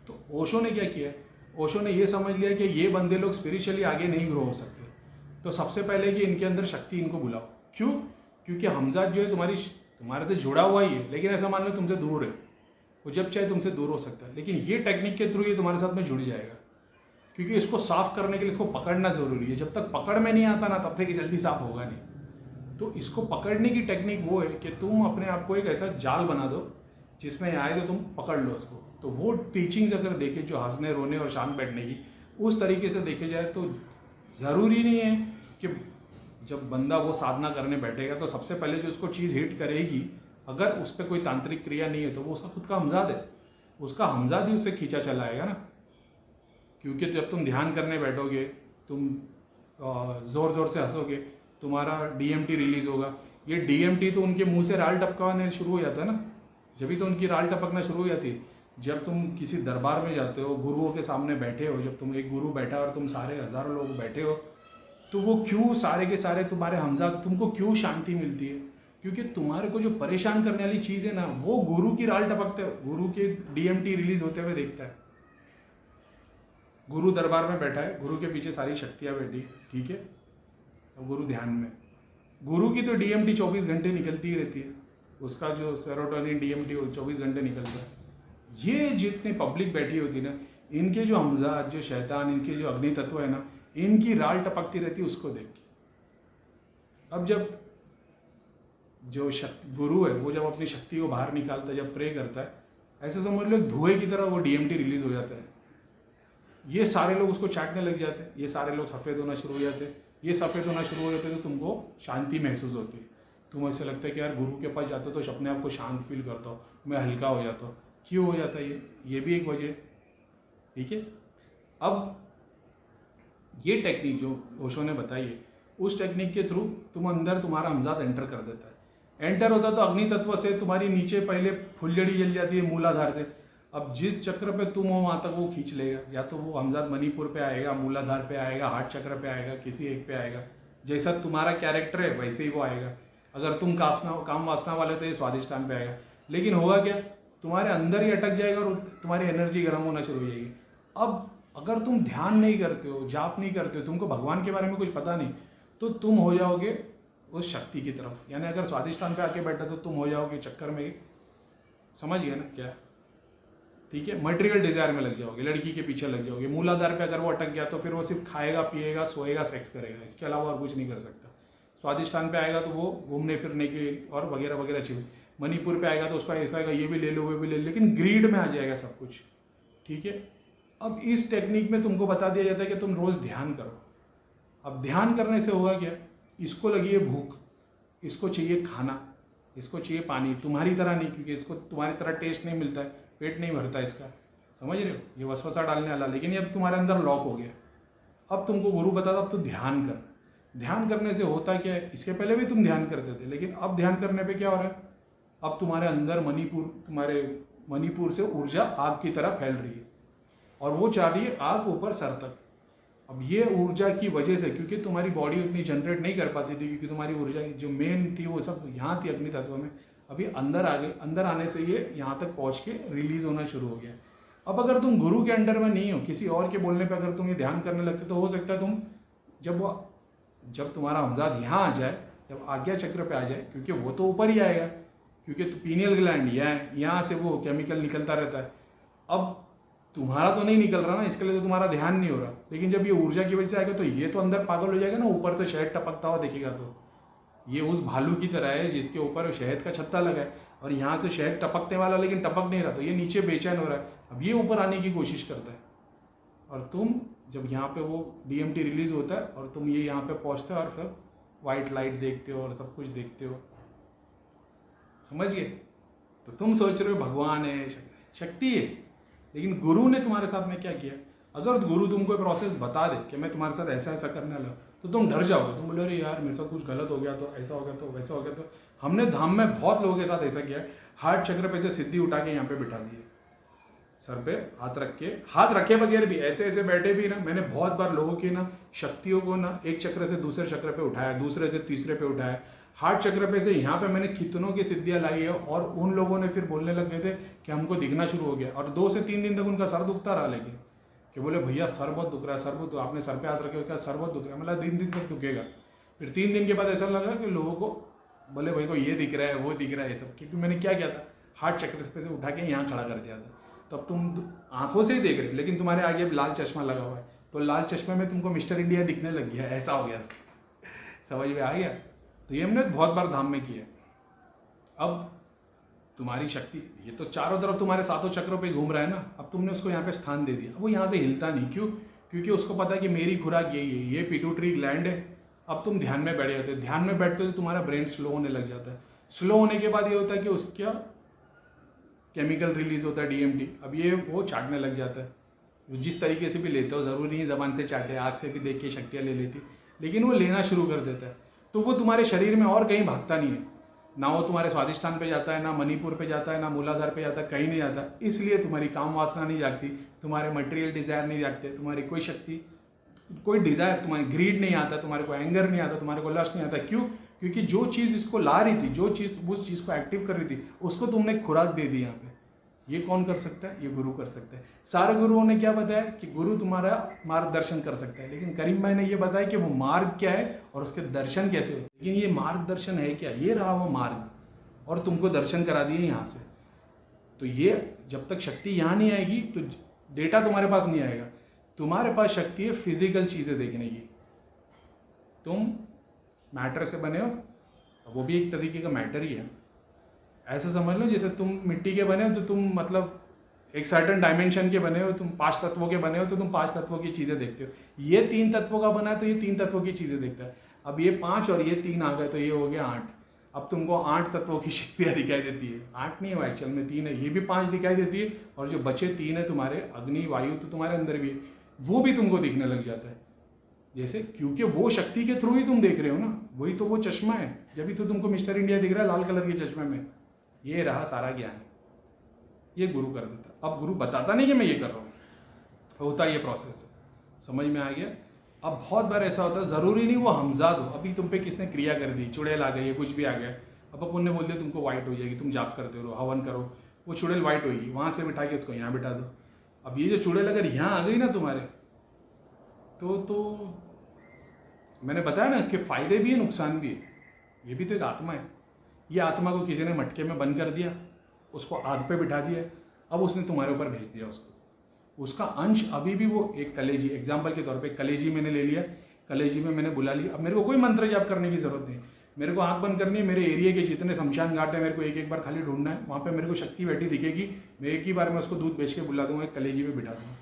तो ओशो ने क्या किया? ओशो ने ये समझ लिया कि ये बंदे लोग स्पिरिचुअली आगे नहीं ग्रो हो सकते, तो सबसे पहले कि इनके अंदर शक्ति इनको बुलाओ। क्यों? क्योंकि हमजाद जो है तुम्हारे से जुड़ा हुआ ही है, लेकिन ऐसा मान लो तुमसे दूर है, वो जब चाहे तुमसे दूर हो सकता है, लेकिन ये टेक्निक के थ्रू ये तुम्हारे साथ में जुड़ जाएगा। क्योंकि इसको साफ करने के लिए इसको पकड़ना ज़रूरी है। जब तक पकड़ में नहीं आता ना, तब तक ये जल्दी साफ होगा नहीं। तो इसको पकड़ने की टेक्निक वो है कि तुम अपने आप को एक ऐसा जाल बना दो जिसमें आए तो तुम पकड़ लो उसको। तो वो टीचिंग्स अगर देखे जो हंसने, रोने और शांत बैठने की, उस तरीके से देखे जाए तो ज़रूरी नहीं है कि जब बंदा वो साधना करने बैठेगा तो सबसे पहले जो उसको चीज़ हिट करेगी, अगर उस पर कोई तांत्रिक क्रिया नहीं है तो वो उसका खुद का हमजाद है। उसका हमजाद ही उससे खींचा चला आएगा ना। क्योंकि जब तुम ध्यान करने बैठोगे, तुम ज़ोर ज़ोर से हंसोगे, तुम्हारा DMT रिलीज़ होगा। ये DMT तो उनके मुंह से राल टपकाने शुरू हो जाता है ना, जब तो उनकी राल टपकना शुरू हो जाती है। जब तुम किसी दरबार में जाते हो, गुरुओं के सामने बैठे हो, जब तुम एक गुरु बैठा और तुम सारे हज़ारों लोग बैठे हो, तो वो क्यों सारे के सारे तुम्हारे हमजाद, तुमको क्यों शांति मिलती है? क्योंकि तुम्हारे को जो परेशान करने वाली चीज़ है ना, वो गुरु की राल टपकते हो, गुरु के DMT रिलीज़ होते हुए देखता है। गुरु दरबार में बैठा है, गुरु के पीछे सारी शक्तियाँ बैठी, ठीक है, और गुरु ध्यान में। गुरु की तो DMT 24 घंटे निकलती ही रहती है, उसका जो सेरोटोनिन DMT 24 घंटे निकलता है। ये जितनी पब्लिक बैठी होती ना, इनके जो हमजाद, जो शैतान, इनके जो अग्नि तत्व है ना, इनकी राल टपकती रहती है उसको देख के। अब जब जो गुरु है वो जब अपनी शक्ति को बाहर निकालता है, जब प्रे करता है, ऐसे समझ लो धुएं की तरह वो DMT रिलीज हो जाता है। ये सारे लोग उसको चाटने लग जाते हैं, ये सारे लोग सफ़ेद होना शुरू हो जाते हैं। ये सफ़ेद होना शुरू हो जाते हैं तो तुमको शांति महसूस होती है। तुम ऐसे लगता है कि यार गुरु के पास जाते तो अपने आप को शांत फील करता हो, मैं हल्का हो जाता हूँ। क्यों हो जाता है ये भी एक वजह। ठीक है। अब ये टेक्निक जो ओशो ने बताई है, उस टेक्निक के थ्रू तुम अंदर तुम्हारा हमजाद एंटर कर देता है। एंटर होता तो अग्नि तत्व से तुम्हारी नीचे पहले फुलझड़ी जल जाती है मूलाधार से। अब जिस चक्र पे तुम हो वहाँ तक वो खींच लेगा, या तो वो हमजाद मणिपुर पे आएगा, मूलाधार पे आएगा, हार्ट चक्र पे आएगा, किसी एक पे आएगा। जैसा तुम्हारा कैरेक्टर है वैसे ही वो आएगा। अगर तुम काम वासना वाले तो ये स्वादिष्टान पे आएगा। लेकिन होगा क्या, तुम्हारे अंदर ही अटक जाएगा और तुम्हारी एनर्जी गर्म होना शुरू हो जाएगी। अब अगर तुम ध्यान नहीं करते हो, जाप नहीं करते हो, तुमको भगवान के बारे में कुछ पता नहीं, तो तुम हो जाओगे उस शक्ति की तरफ। यानी अगर स्वादिष्टान पे आके बैठा तो तुम हो जाओगे चक्कर में, समझ गए ना क्या, ठीक है। मटेरियल डिजायर में लग जाओगे, लड़की के पीछे लग जाओगे। मूलाधार पे अगर वो अटक गया तो फिर वो सिर्फ खाएगा, पिएगा, सोएगा, सेक्स करेगा, इसके अलावा और कुछ नहीं कर सकता। स्वादिष्टान पे आएगा तो वो घूमने फिरने की और वगैरह वगैरह चीज़। मणिपुर पे आएगा तो उसका ऐसा आएगा, ये भी ले लो, वो भी ले लो, लेकिन ग्रीड में आ जाएगा सब कुछ, ठीक है। अब इस टेक्निक में तुमको बता दिया जाता है कि तुम रोज़ ध्यान करो। अब ध्यान करने से होगा क्या, इसको लगी है भूख, इसको चाहिए खाना, इसको चाहिए पानी, तुम्हारी तरह नहीं, क्योंकि इसको तुम्हारी तरह टेस्ट नहीं मिलता है, पेट नहीं भरता इसका, समझ रहे हो, ये वसवसा डालने वाला। लेकिन ये अब तुम्हारे अंदर लॉक हो गया। अब तुमको गुरु बताता अब तो ध्यान कर। ध्यान करने से होता क्या है, इसके पहले भी तुम ध्यान करते थे, लेकिन अब ध्यान करने पे क्या हो रहा है, अब तुम्हारे अंदर तुम्हारे मणिपुर से ऊर्जा आग की तरह फैल रही है और वो चाह रही है आग ऊपर सर तक। अब ये ऊर्जा की वजह से, क्योंकि तुम्हारी बॉडी उतनी जनरेट नहीं कर पाती थी, क्योंकि तुम्हारी ऊर्जा जो मेन थी वो सब यहाँ थी अग्नि तत्व में, अभी अंदर आ गए। अंदर आने से ये यहाँ तक पहुँच के रिलीज होना शुरू हो गया। अब अगर तुम गुरु के अंडर में नहीं हो, किसी और के बोलने पे अगर तुम ये ध्यान करने लगते तो हो सकता है तुम जब तुम्हारा हमजाद यहाँ आ जाए, जब आज्ञा चक्र पे आ जाए, क्योंकि वो तो ऊपर ही आएगा, क्योंकि तो पीनियल ग्लैंड यहाँ से वो केमिकल निकलता रहता है। अब तुम्हारा तो नहीं निकल रहा ना, इसके लिए तो तुम्हारा ध्यान नहीं हो रहा। लेकिन जब ये ऊर्जा की वजह से आएगा तो ये तो अंदर पागल हो जाएगा ना, ऊपर से शहद टपकता हुआ दिखेगा। तो ये उस भालू की तरह है जिसके ऊपर शहद का छत्ता लगा है और यहाँ से शहद टपकने वाला, लेकिन टपक नहीं रहा, तो ये नीचे बेचैन हो रहा है। अब ये ऊपर आने की कोशिश करता है और तुम जब यहाँ पे वो DMT रिलीज होता है और तुम ये यहाँ पे पहुँचते हो और फिर वाइट लाइट देखते हो और सब कुछ देखते हो, समझिए। तो तुम सोच रहे हो भगवान है, शक्ति है, लेकिन गुरु ने तुम्हारे साथ में क्या किया। अगर गुरु तुमको प्रोसेस बता दे कि मैं तुम्हारे साथ ऐसा ऐसा करने वाला, तो तुम डर जाओगे, तुम बोले अरे यार मेरे साथ कुछ गलत हो गया तो ऐसा हो गया तो वैसा हो गया। तो हमने धाम में बहुत लोगों के साथ ऐसा किया, हार्ट चक्र पे से सिद्धि उठा के यहाँ पे बिठा दिए, सर पे हाथ रखे बगैर भी ऐसे ऐसे बैठे भी ना। मैंने बहुत बार लोगों की ना शक्तियों को ना एक चक्र से दूसरे चक्र पे उठाया, दूसरे से तीसरे पे उठाया, हार्ट चक्र पे से यहाँ पे मैंने कितनों की सिद्धियाँ लाई है। और उन लोगों ने फिर बोलने लग गए थे कि हमको दिखना शुरू हो गया, और 2 से 3 दिन तक उनका सर दुखता रहा, लेकिन कि बोले भैया सर बहुत दुख रहा है, सर बहुत, आपने सर पे हाथ रखे क्या सर बहुत दुख रहा है, मतलब 3 दिन तक दुखेगा। फिर 3 दिन के बाद ऐसा लगा कि लोगों को बोले भाई को ये दिख रहा है, वो दिख रहा है, ये सब, क्योंकि मैंने क्या किया था, हार्ट चक्र पे से उठा के यहाँ खड़ा कर दिया था। तब तुम आंखों से ही देख रहे, लेकिन तुम्हारे आगे लाल चश्मा लगा हुआ है, तो लाल चश्मे में तुमको मिस्टर इंडिया दिखने लग गया, ऐसा हो गया, समझ में आ गया। तो ये हमने बहुत बार धाम में किया। अब तुम्हारी शक्ति ये तो चारों तरफ तुम्हारे 7 चक्रों पे घूम रहा है ना, अब तुमने उसको यहाँ पे स्थान दे दिया, अब वो यहाँ से हिलता नहीं। क्यों? क्योंकि उसको पता है कि मेरी खुराक यही है, ये पिट्यूटरी ग्लैंड है। अब तुम ध्यान में बैठे जाते हो, ध्यान में बैठते हो तो तुम्हारा ब्रेन स्लो होने लग जाता है। स्लो होने के बाद ये होता है कि उसका केमिकल रिलीज होता है DMT। अब ये वो चाटने लग जाता है, जिस तरीके से भी लेते हो, ज़रूरी नहीं ज़बान से चाटे, आँख से भी देख के शक्तियाँ ले लेती, लेकिन वो लेना शुरू कर देता है। तो वो तुम्हारे शरीर में और कहीं भागता नहीं है, ना वो तुम्हारे स्वादिष्टान पे जाता है, ना मणिपुर पे जाता है, ना मूलाधार पे जाता है, कहीं नहीं जाता। इसलिए तुम्हारी काम वासना नहीं जागती, तुम्हारे मटेरियल डिज़ायर नहीं जागते, तुम्हारी कोई शक्ति, कोई डिज़ायर, तुम्हारी ग्रीड नहीं आता, तुम्हारे को एंगर नहीं आता, तुम्हारे को लस्ट नहीं आता। क्यों? क्योंकि जो चीज़ इसको ला रही थी, जो चीज़ उस चीज़ को एक्टिव कर रही थी, उसको तुमने खुराक दे दी यहाँ पे। ये कौन कर सकता है? ये गुरु कर सकता है। सारे गुरुओं ने क्या बताया कि गुरु तुम्हारा मार्गदर्शन कर सकता है, लेकिन करीम भाई ने ये बताया कि वो मार्ग क्या है और उसके दर्शन कैसे होते हैं। लेकिन ये मार्गदर्शन है क्या? ये रहा वो मार्ग, और तुमको दर्शन करा दिए यहाँ से। तो ये जब तक शक्ति यहाँ नहीं आएगी तो डेटा तुम्हारे पास नहीं आएगा। तुम्हारे पास शक्ति है फिजिकल चीज़ें देखने की। तुम मैटर से बने हो, वो भी एक तरीके का मैटर ही है। ऐसा समझ लो जैसे तुम मिट्टी के बने हो तो तुम मतलब एक सर्टेन डायमेंशन के बने हो, तुम 5 तत्वों के बने हो तो तुम 5 तत्वों की चीज़ें देखते हो। ये 3 तत्वों का बना है तो ये 3 तत्वों की चीज़ें देखता है। अब ये 5 और ये 3 आ गए तो ये हो गया 8। अब तुमको 8 तत्वों की शक्तियाँ दिखाई देती है। 8 नहीं है एक्चुअल में 3 है, ये भी 5 दिखाई देती है, और जो बचे 3 है तुम्हारे अग्नि वायु तो तुम्हारे अंदर भी है, वो भी तुमको दिखने लग जाता है। जैसे क्योंकि वो शक्ति के थ्रू ही तुम देख रहे हो ना, वही तो वो चश्मा है, जब तो तुमको मिस्टर इंडिया दिख रहा है लाल कलर के चश्मे में। ये रहा सारा ज्ञान, ये गुरु कर देता। अब गुरु बताता नहीं कि मैं ये कर रहा हूँ, होता ये प्रोसेस है। समझ में आ गया? अब बहुत बार ऐसा होता है, ज़रूरी नहीं वो हमजाद हो, अभी तुम पे किसने क्रिया कर दी, चुड़ैल आ गई है, कुछ भी आ गया, अब अपन ने बोल दिया तुमको वाइट हो जाएगी, तुम जाप करते रहो, हवन करो, वो चुड़ैल वाइट होगी, वहाँ से बिठा के उसको यहाँ बिठा दो। अब ये जो चुड़ैल अगर यहाँ आ गई ना तुम्हारे, तो मैंने बताया ना इसके फ़ायदे भी है नुकसान भी है। ये भी तो एक आत्मा है। ये आत्मा को किसी ने मटके में बंद कर दिया, उसको आग पे बिठा दिया, अब उसने तुम्हारे ऊपर भेज दिया उसको। उसका अंश अभी भी वो एक कलेजी, एग्जाम्पल के तौर पे कलेजी मैंने ले लिया, कलेजी में मैंने बुला लिया। अब मेरे को कोई मंत्र जाप करने की ज़रूरत नहीं, मेरे को आँख बंद करनी है, मेरे एरिया के जितने शमशान घाट है मेरे को एक एक बार खाली ढूंढना है, वहाँ पे मेरे को शक्ति बैठी दिखेगी, मैं एक ही बार में उसको दूध बेच के बुला दूंगा, एक कलेजी में बिठा दूंगा।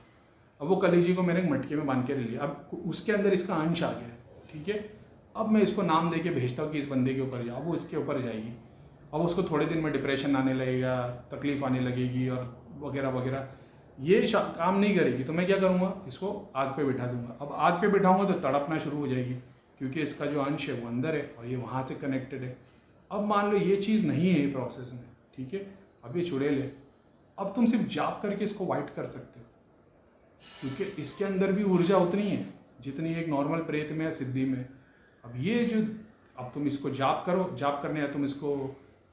अब वो कलेजी को मैंने एक मटके में बांध के ले लिया, अब उसके अंदर इसका अंश आ गया है, ठीक है। अब मैं इसको नाम दे के भेजता हूँ कि इस बंदे के ऊपर जाओ, वो इसके ऊपर जाएगी। अब उसको थोड़े दिन में डिप्रेशन आने लगेगा, तकलीफ आने लगेगी और वगैरह वगैरह, ये काम नहीं करेगी। तो मैं क्या करूँगा, इसको आग पे बिठा दूंगा। अब आग पे बिठाऊंगा तो तड़पना शुरू हो जाएगी, क्योंकि इसका जो अंश है वो अंदर है और ये वहाँ से कनेक्टेड है। अब मान लो ये चीज़ नहीं है प्रोसेस में, ठीक है, अब ये चुड़ैल है, अब तुम सिर्फ जाप करके इसको वाइट कर सकते हो, क्योंकि इसके अंदर भी ऊर्जा उतनी है जितनी एक नॉर्मल प्रेत में या सिद्धि में। अब ये जो, अब तुम इसको जाप करो, जाप करने या तुम इसको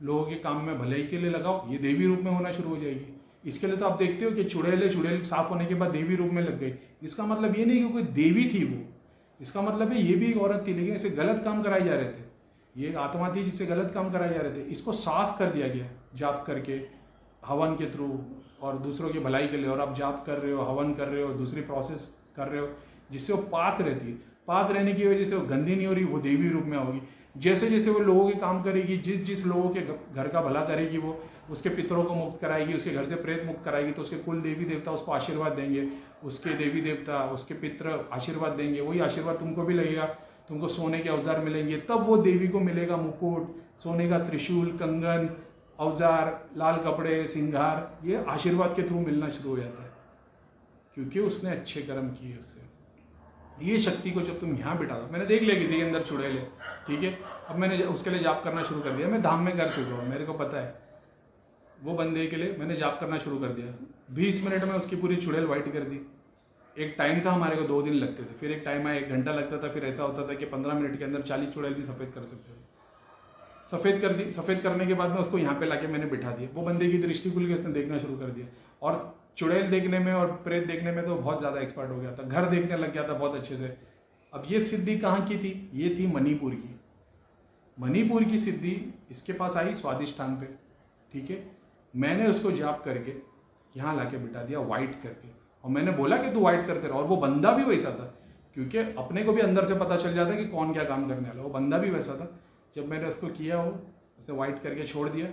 लोगों के काम में भलाई के लिए लगाओ, ये देवी रूप में होना शुरू हो जाएगी। इसके लिए तो आप देखते हो कि चुड़ैल साफ होने के बाद देवी रूप में लग गई। इसका मतलब ये नहीं कि कोई देवी थी वो, इसका मतलब है ये भी एक औरत थी, लेकिन इसे गलत काम कराए जा रहे थे, ये एक आत्मा थी जिससे गलत काम कराए जा रहे थे। इसको साफ कर दिया गया जाप करके, हवन के थ्रू और दूसरों की भलाई के लिए। और आप जाप कर रहे हो, हवन कर रहे हो, दूसरी प्रोसेस कर रहे हो, जिससे वो पाक रहती है। पाक रहने की वजह से वो गंदी नहीं हो रही, वो देवी रूप में होगी। जैसे जैसे वो लोगों के काम करेगी, जिस लोगों के घर का भला करेगी, वो उसके पितरों को मुक्त कराएगी, उसके घर से प्रेत मुक्त कराएगी, तो उसके कुल देवी देवता उसको आशीर्वाद देंगे, उसके देवी देवता उसके पितर आशीर्वाद देंगे, वही आशीर्वाद तुमको भी लगेगा, तुमको सोने के औजार मिलेंगे, तब वो देवी को मिलेगा मुकुट, सोने का त्रिशूल, कंगन, औजार, लाल कपड़े, सिंगार, ये आशीर्वाद के थ्रू मिलना शुरू हो जाता है, क्योंकि उसने अच्छे कर्म किए उससे। ये शक्ति को जब तुम यहाँ बिठा दो, मैंने देख लिया किसी के अंदर चुड़ैल है, ठीक है, अब मैंने उसके लिए जाप करना शुरू कर दिया। मैं धाम में कर चुका हूँ, मेरे को पता है, वो बंदे के लिए मैंने जाप करना शुरू कर दिया। 20 मिनट में उसकी पूरी चुड़ैल वाइट कर दी। एक टाइम था हमारे को 2 दिन लगते थे, फिर एक टाइम आया 1 घंटा लगता था, फिर ऐसा होता था कि 15 मिनट के अंदर 40 चुड़ैल भी सफ़ेद कर सकते थे। सफ़ेद कर दी, सफ़ेद करने के बाद में उसको यहाँ पे लाके मैंने बिठा दिया। वो बंदे की दृष्टि खुल के उसने देखना शुरू कर दिया, और चुड़ैल देखने में और प्रेत देखने में तो बहुत ज़्यादा एक्सपर्ट हो गया था, घर देखने लग गया था बहुत अच्छे से। अब ये सिद्धि कहाँ की थी? ये थी मणिपुर की। मणिपुर की सिद्धि इसके पास आई स्वादिष्ठान पे, ठीक है। मैंने उसको जाप करके यहाँ लाके बिठा दिया वाइट करके, और मैंने बोला कि तू वाइट करते रहो। और वो बंदा भी वैसा था, क्योंकि अपने को भी अंदर से पता चल जाता है कि कौन क्या काम करने वाला। वो बंदा भी वैसा था। जब मैंने उसको किया, वो उसे वाइट करके छोड़ दिया।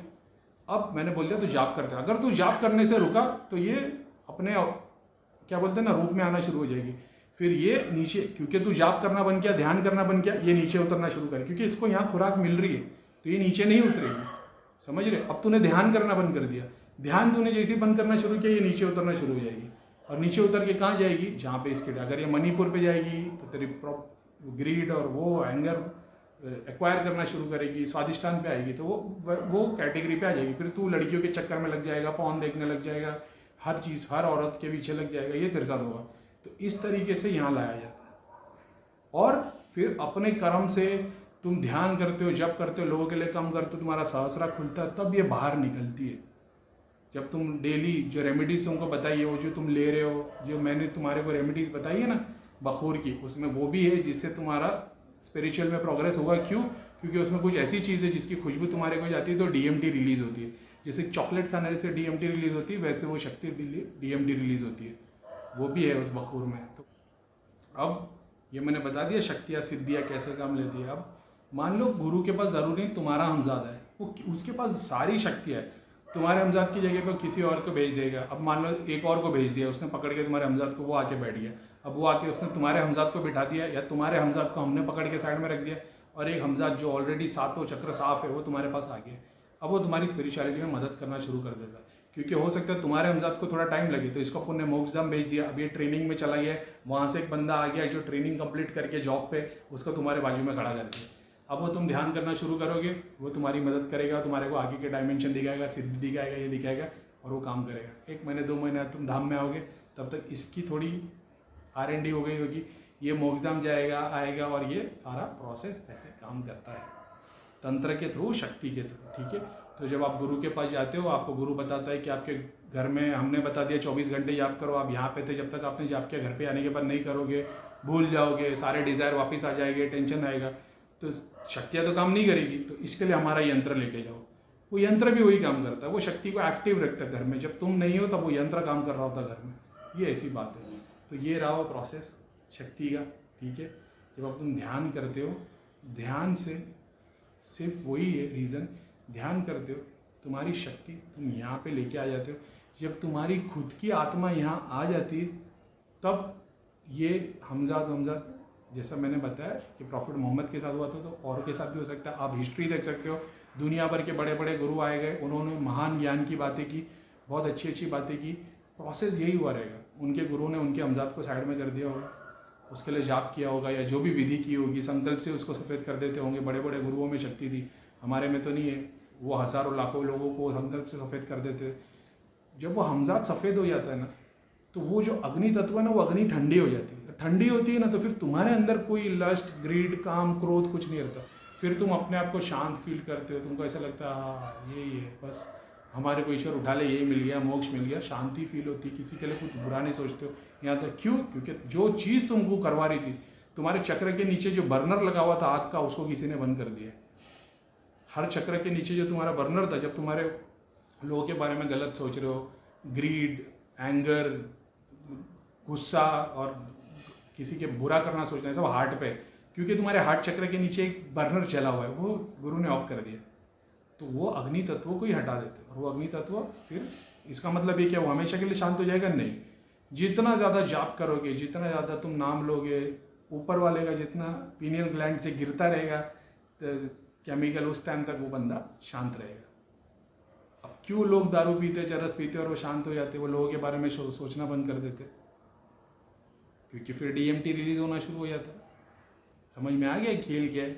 अब मैंने बोल दिया तू जाप करते, अगर तू जाप करने से रुका तो ये अपने क्या बोलते हैं ना रूप में आना शुरू हो जाएगी। फिर ये नीचे, क्योंकि तू जाप करना बन गया, ध्यान करना बन गया, ये नीचे उतरना शुरू करे, क्योंकि इसको यहाँ खुराक मिल रही है, तो ये नीचे नहीं उतरेगी, समझ रहे। अब तूने ध्यान करना बंद कर दिया, ध्यान तूने जैसे ही बंद करना शुरू किया, ये नीचे उतरना शुरू हो जाएगी। और नीचे उतर के कहाँ जाएगी? जहाँ पे इसके, अगर ये मणिपुर पे जाएगी तो तेरी ग्रीड और वो एंगर एक्वायर करना शुरू करेगी। स्वादिष्ठान पे आएगी तो वो कैटेगरी पे आ जाएगी। फिर तू लड़कियों के चक्कर में लग जाएगा, पॉर्न देखने लग जाएगा, हर चीज़, हर औरत के पीछे लग जाएगा, ये तेरे साथ होगा। तो इस तरीके से यहाँ लाया जाता है। और फिर अपने कर्म से तुम ध्यान करते हो, जप करते हो, लोगों के लिए काम करते हो, तुम्हारा सहस्रा खुलता है, तब ये बाहर निकलती है। जब तुम डेली जो रेमेडीज तुमको बताई है, वो जो तुम ले रहे हो, जो मैंने तुम्हारे को रेमेडीज बताई है ना बखूर की, उसमें वो भी है जिससे तुम्हारा स्पिरिचुअल में प्रोग्रेस होगा। क्यों? क्योंकि उसमें कुछ ऐसी चीज़ है जिसकी खुशबू तुम्हारे को जाती है तो डीएमटी रिलीज होती है। जैसे चॉकलेट खाने से डीएमटी रिलीज होती है, वैसे वो शक्ति डीएमटी रिलीज होती है, वो भी है उस बखूर में। तो अब ये मैंने बता दिया शक्तियाँ सिद्धियाँ कैसे काम लेती है। अब मान लो गुरु के पास ज़रूरी नहीं तुम्हारा हमजादा है, वो उसके पास सारी शक्तियाँ है, तुम्हारे हमजाद की जगह पर किसी और को भेज देगा। अब मान लो एक और को भेज दिया, उसने पकड़ के तुम्हारे हमजाद को, वो आके बैठ गया। अब वो आके उसने तुम्हारे हमजाद को बिठा दिया, या तुम्हारे हमजाद को हमने पकड़ के साइड में रख दिया, और एक हमजाद जो ऑलरेडी सातों चक्र साफ है वो तुम्हारे पास आ गया, अब वो तुम्हारी स्पिरिचुअलिटी में मदद करना शुरू कर देता है। क्योंकि हो सकता है तुम्हारे हमजाद को थोड़ा टाइम लगे, तो इसको अपन ने मोक्षधाम भेज दिया, अब ये ट्रेनिंग में चला गया, वहाँ से एक बंदा आ गया जो ट्रेनिंग कंप्लीट करके जॉब पे, उसको तुम्हारे बाजू में खड़ा कर दिया। अब वो तुम ध्यान करना शुरू करोगे, वो तुम्हारी मदद करेगा, तुम्हारे को आगे के डायमेंशन दिखाएगा, सिद्धि दिखाएगा, ये दिखाएगा, और वो काम करेगा। 1 महीने 2 महीने तुम धाम में आओगे, तब तक इसकी थोड़ी R&D हो गई होगी, ये मोक्षधाम जाएगा, आएगा, और ये सारा प्रोसेस ऐसे काम करता है, तंत्र के थ्रू, शक्ति के थ्रू, ठीक है। तो जब आप गुरु के पास जाते हो, आपको गुरु बताता है कि आपके घर में हमने बता दिया 24 घंटे जाप करो, आप यहाँ पे थे, जब तक आपने जाप किया, घर पे आने के बाद नहीं करोगे, भूल जाओगे, सारे डिज़ायर वापस आ जाएंगे, टेंशन आएगा, तो शक्तियाँ तो काम नहीं करेगी। तो इसके लिए हमारा यंत्र लेके जाओ, वो यंत्र भी वही काम करता है, वो शक्ति को एक्टिव रखता है घर में, जब तुम नहीं हो तब वो यंत्र काम कर रहा होता घर में, ये ऐसी बात है। तो ये रहा वो प्रोसेस शक्ति का, ठीक है। जब अब तुम ध्यान करते हो, ध्यान से सिर्फ वही है रीज़न, ध्यान करते हो तुम्हारी शक्ति तुम यहाँ पे लेके आ जाते हो। जब तुम्हारी खुद की आत्मा यहाँ आ जाती है, तब ये हमजाद जैसा मैंने बताया कि प्रॉफिट मोहम्मद के साथ हुआ था, तो और के साथ भी हो सकता है। आप हिस्ट्री देख सकते हो, दुनिया भर के बड़े बड़े गुरु आए गए, उन्होंने महान ज्ञान की बातें की, बहुत अच्छी अच्छी बातें की, प्रोसेस यही हुआ रहेगा। उनके गुरु ने उनके हमजाद को साइड में कर दिया होगा, उसके लिए जाप किया होगा, या जो भी विधि की होगी, संकल्प से उसको सफ़ेद कर देते होंगे। बड़े बड़े गुरुओं में शक्ति थी, हमारे में तो नहीं है, वो हज़ारों लाखों लोगों को संकल्प से सफ़ेद कर देते। जब वो हमजाद सफ़ेद हो जाता है ना, तो वो जो अग्नि तत्व है ना, वो अग्नि ठंडी हो जाती है। ठंडी होती है ना, तो फिर तुम्हारे अंदर कोई लस्ट, ग्रीड, काम, क्रोध कुछ नहीं रहता। फिर तुम अपने आप को शांत फील करते हो, तुमको ऐसा लगता है हाँ यही है, बस हमारे को ईश्वर उठा ले, यही मिल गया, मोक्ष मिल गया, शांति फील होती, किसी के लिए कुछ बुरा नहीं सोचते हो। यहाँ तक क्यों? क्योंकि जो चीज़ तुमको करवा रही थी, तुम्हारे चक्र के नीचे जो बर्नर लगा हुआ था आग का, उसको किसी ने बंद कर दिया। हर चक्र के नीचे जो तुम्हारा बर्नर था, जब तुम्हारे लोगों के बारे में गलत सोच रहे हो, ग्रीड, एंगर, गुस्सा और किसी के बुरा करना सोचना है, सब हार्ट पे, क्योंकि तुम्हारे हार्ट चक्र के नीचे एक बर्नर चला हुआ है, वो गुरु ने ऑफ कर दिया। तो वो अग्नि तत्वों को ही हटा देते, और वो अग्नि तत्व फिर, इसका मतलब ये क्या वो हमेशा के लिए शांत हो जाएगा? नहीं। जितना ज़्यादा जाप करोगे, जितना ज़्यादा तुम नाम लोगे, ऊपर वाले का जितना पीनियल ग्लैंड से गिरता रहेगा तो केमिकल, उस टाइम तक वो बंदा शांत रहेगा। अब क्यों लोग दारू पीते, चरस पीते और वो शांत हो जाते, वो लोगों के बारे में सोचना बंद कर देते? क्योंकि फिर DMT रिलीज होना शुरू हो जाता है। समझ में आ गया खेल क्या है?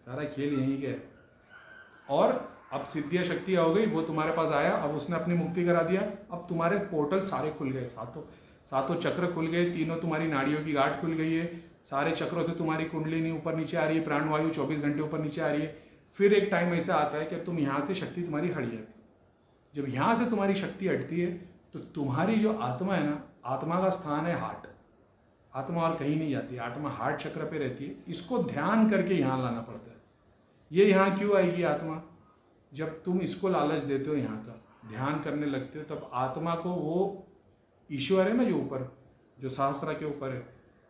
सारा खेल यहीं का है। और अब सिद्धियाँ शक्ति हो गई, वो तुम्हारे पास आया, अब उसने अपनी मुक्ति करा दिया, अब तुम्हारे पोर्टल सारे खुल गए, सातों चक्र खुल गए, तीनों तुम्हारी नाड़ियों की गांठ खुल गई है, सारे चक्रों से तुम्हारी कुंडलिनी ऊपर नीचे आ रही है, प्राणवायु 24 घंटे ऊपर नीचे आ रही है। फिर एक टाइम ऐसा आता है कि तुम यहाँ से शक्ति तुम्हारी हट जाती है। जब यहाँ से तुम्हारी शक्ति हटती है, तो तुम्हारी जो आत्मा है ना, आत्मा का स्थान है हार्ट, आत्मा और कहीं नहीं जाती, आत्मा हार्ट चक्र पे रहती है। इसको ध्यान करके यहाँ लाना पड़ता है। ये यहाँ क्यों आएगी आत्मा? जब तुम इसको लालच देते हो, यहाँ का ध्यान करने लगते हो, तब आत्मा को वो ईश्वर है ना जो ऊपर, जो सहस्रा के ऊपर है,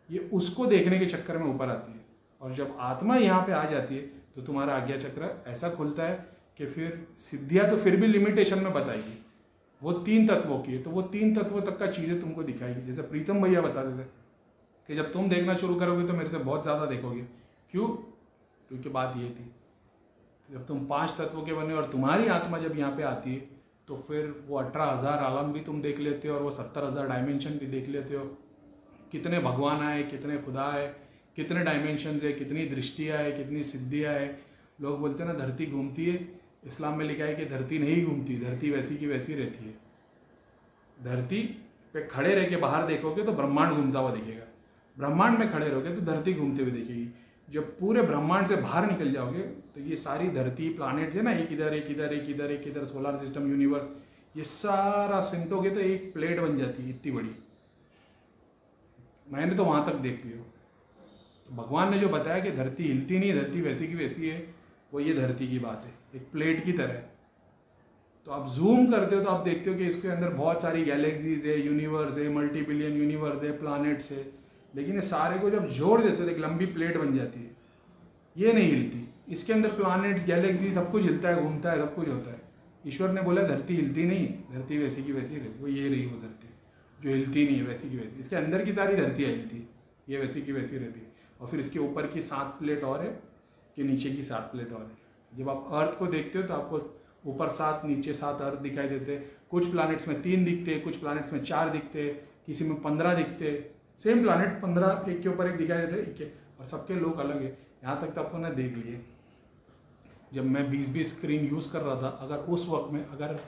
ये उसको देखने के चक्कर में ऊपर आती है। और जब आत्मा यहाँ पे आ जाती है, तो तुम्हारा आज्ञा चक्र ऐसा खुलता है कि फिर सिद्धियाँ तो फिर भी लिमिटेशन में बताएगी, वो 3 तत्वों की है, तो वो 3 तत्वों तक का चीज़ें तुमको दिखाएगी। जैसे प्रीतम भैया बताते थे कि जब तुम देखना शुरू करोगे तो मेरे से बहुत ज़्यादा देखोगे। क्यों? क्योंकि बात ये थी, जब तुम 5 तत्वों के बने और तुम्हारी आत्मा जब यहाँ पे आती है, तो फिर वो 18,000 आलम भी तुम देख लेते हो, और वो 70,000 डायमेंशन भी देख लेते हो। कितने भगवान आए, कितने खुदा है, कितने डायमेंशन है, कितनी दृष्टियाँ है, कितनी सिद्धियाँ है। लोग बोलते हैं ना धरती घूमती है, इस्लाम में लिखा है कि धरती नहीं घूमती, धरती वैसी की वैसी रहती है। धरती पे खड़े रह के बाहर देखोगे तो ब्रह्मांड घूमता हुआ दिखेगा, ब्रह्मांड में खड़े रहोगे तो धरती घूमते हुए दिखेगी। जब पूरे ब्रह्मांड से बाहर निकल जाओगे तो ये सारी धरती, प्लानेट है ना, एक इधर एक इधर एक इधर एक इधर, सोलर सिस्टम, यूनिवर्स, ये सारा सिमटोगे तो एक प्लेट बन जाती है इतनी बड़ी। मैंने तो वहाँ तक देख लिया। तो भगवान ने जो बताया कि धरती हिलती नहीं, धरती वैसी की वैसी है, वो ये धरती की बात है, एक प्लेट की तरह। तो आप जूम करते हो तो आप देखते हो कि इसके अंदर बहुत सारी गैलेक्सीज है, यूनिवर्स है, मल्टी बिलियन यूनिवर्स है, प्लैनेट्स है, लेकिन ये सारे को जब जोड़ देते हो तो एक लंबी प्लेट बन जाती है। ये नहीं हिलती, इसके अंदर प्लैनेट्स, गैलेक्सी सब कुछ हिलता है, घूमता है, सब कुछ होता है। ईश्वर ने बोला धरती हिलती नहीं, धरती वैसी की वैसी रही, वो ये रही वो धरती जो हिलती नहीं है, वैसी की वैसी। इसके अंदर की सारी धरतियाँ हिलती, ये वैसी की वैसी रहती है। और फिर इसके ऊपर की 7 प्लेट और है, उसके नीचे की 7 प्लेट और है। जब आप अर्थ को देखते हो तो आपको ऊपर 7 नीचे 7 अर्थ दिखाई देते हैं। कुछ प्लैनेट्स में 3 दिखते हैं, कुछ प्लैनेट्स में 4 दिखते हैं, किसी में 15 दिखते हैं। सेम प्लैनेट 15 एक के ऊपर एक दिखाई देते हैं, एक के, और सबके लोग अलग है। यहाँ तक तो आपको ना देख लिए। जब मैं 20-20 स्क्रीन यूज़ कर रहा था, अगर उस वक्त में, अगर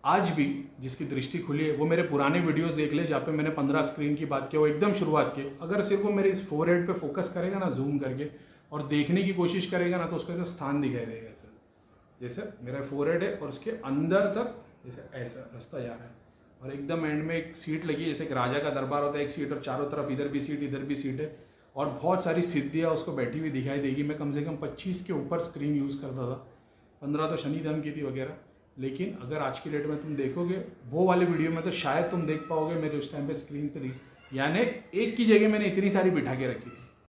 आज भी जिसकी दृष्टि खुली है वो मेरे पुराने वीडियोस देख ले जहाँ पे मैंने 15 स्क्रीन की बात की, वो एकदम शुरुआत की। अगर सिर्फ वो मेरे इस फोरहेड पे फोकस करेगा ना, जूम करके, और देखने की कोशिश करेगा ना, तो उसको ऐसा स्थान दिखाई देगा। ऐसा जैसे मेरा फोरहेड है और उसके अंदर तक जैसे ऐसा रास्ता जा रहा है, और एकदम एंड में एक सीट लगी है, जैसे एक राजा का दरबार होता है, एक सीट, और चारों तरफ इधर भी सीट, इधर भी सीट है, और बहुत सारी सिद्धियाँ उसको बैठी हुई दिखाई देगी। मैं कम से कम 25 के ऊपर स्क्रीन यूज़ करता था, 15 तो शनि धन की थी वगैरह। लेकिन अगर आज की डेट में तुम देखोगे वो वाले वीडियो में, तो शायद तुम देख पाओगे मेरे उस टाइम पे स्क्रीन पे थी, यानी एक की जगह मैंने इतनी सारी बिठा के रखी थी।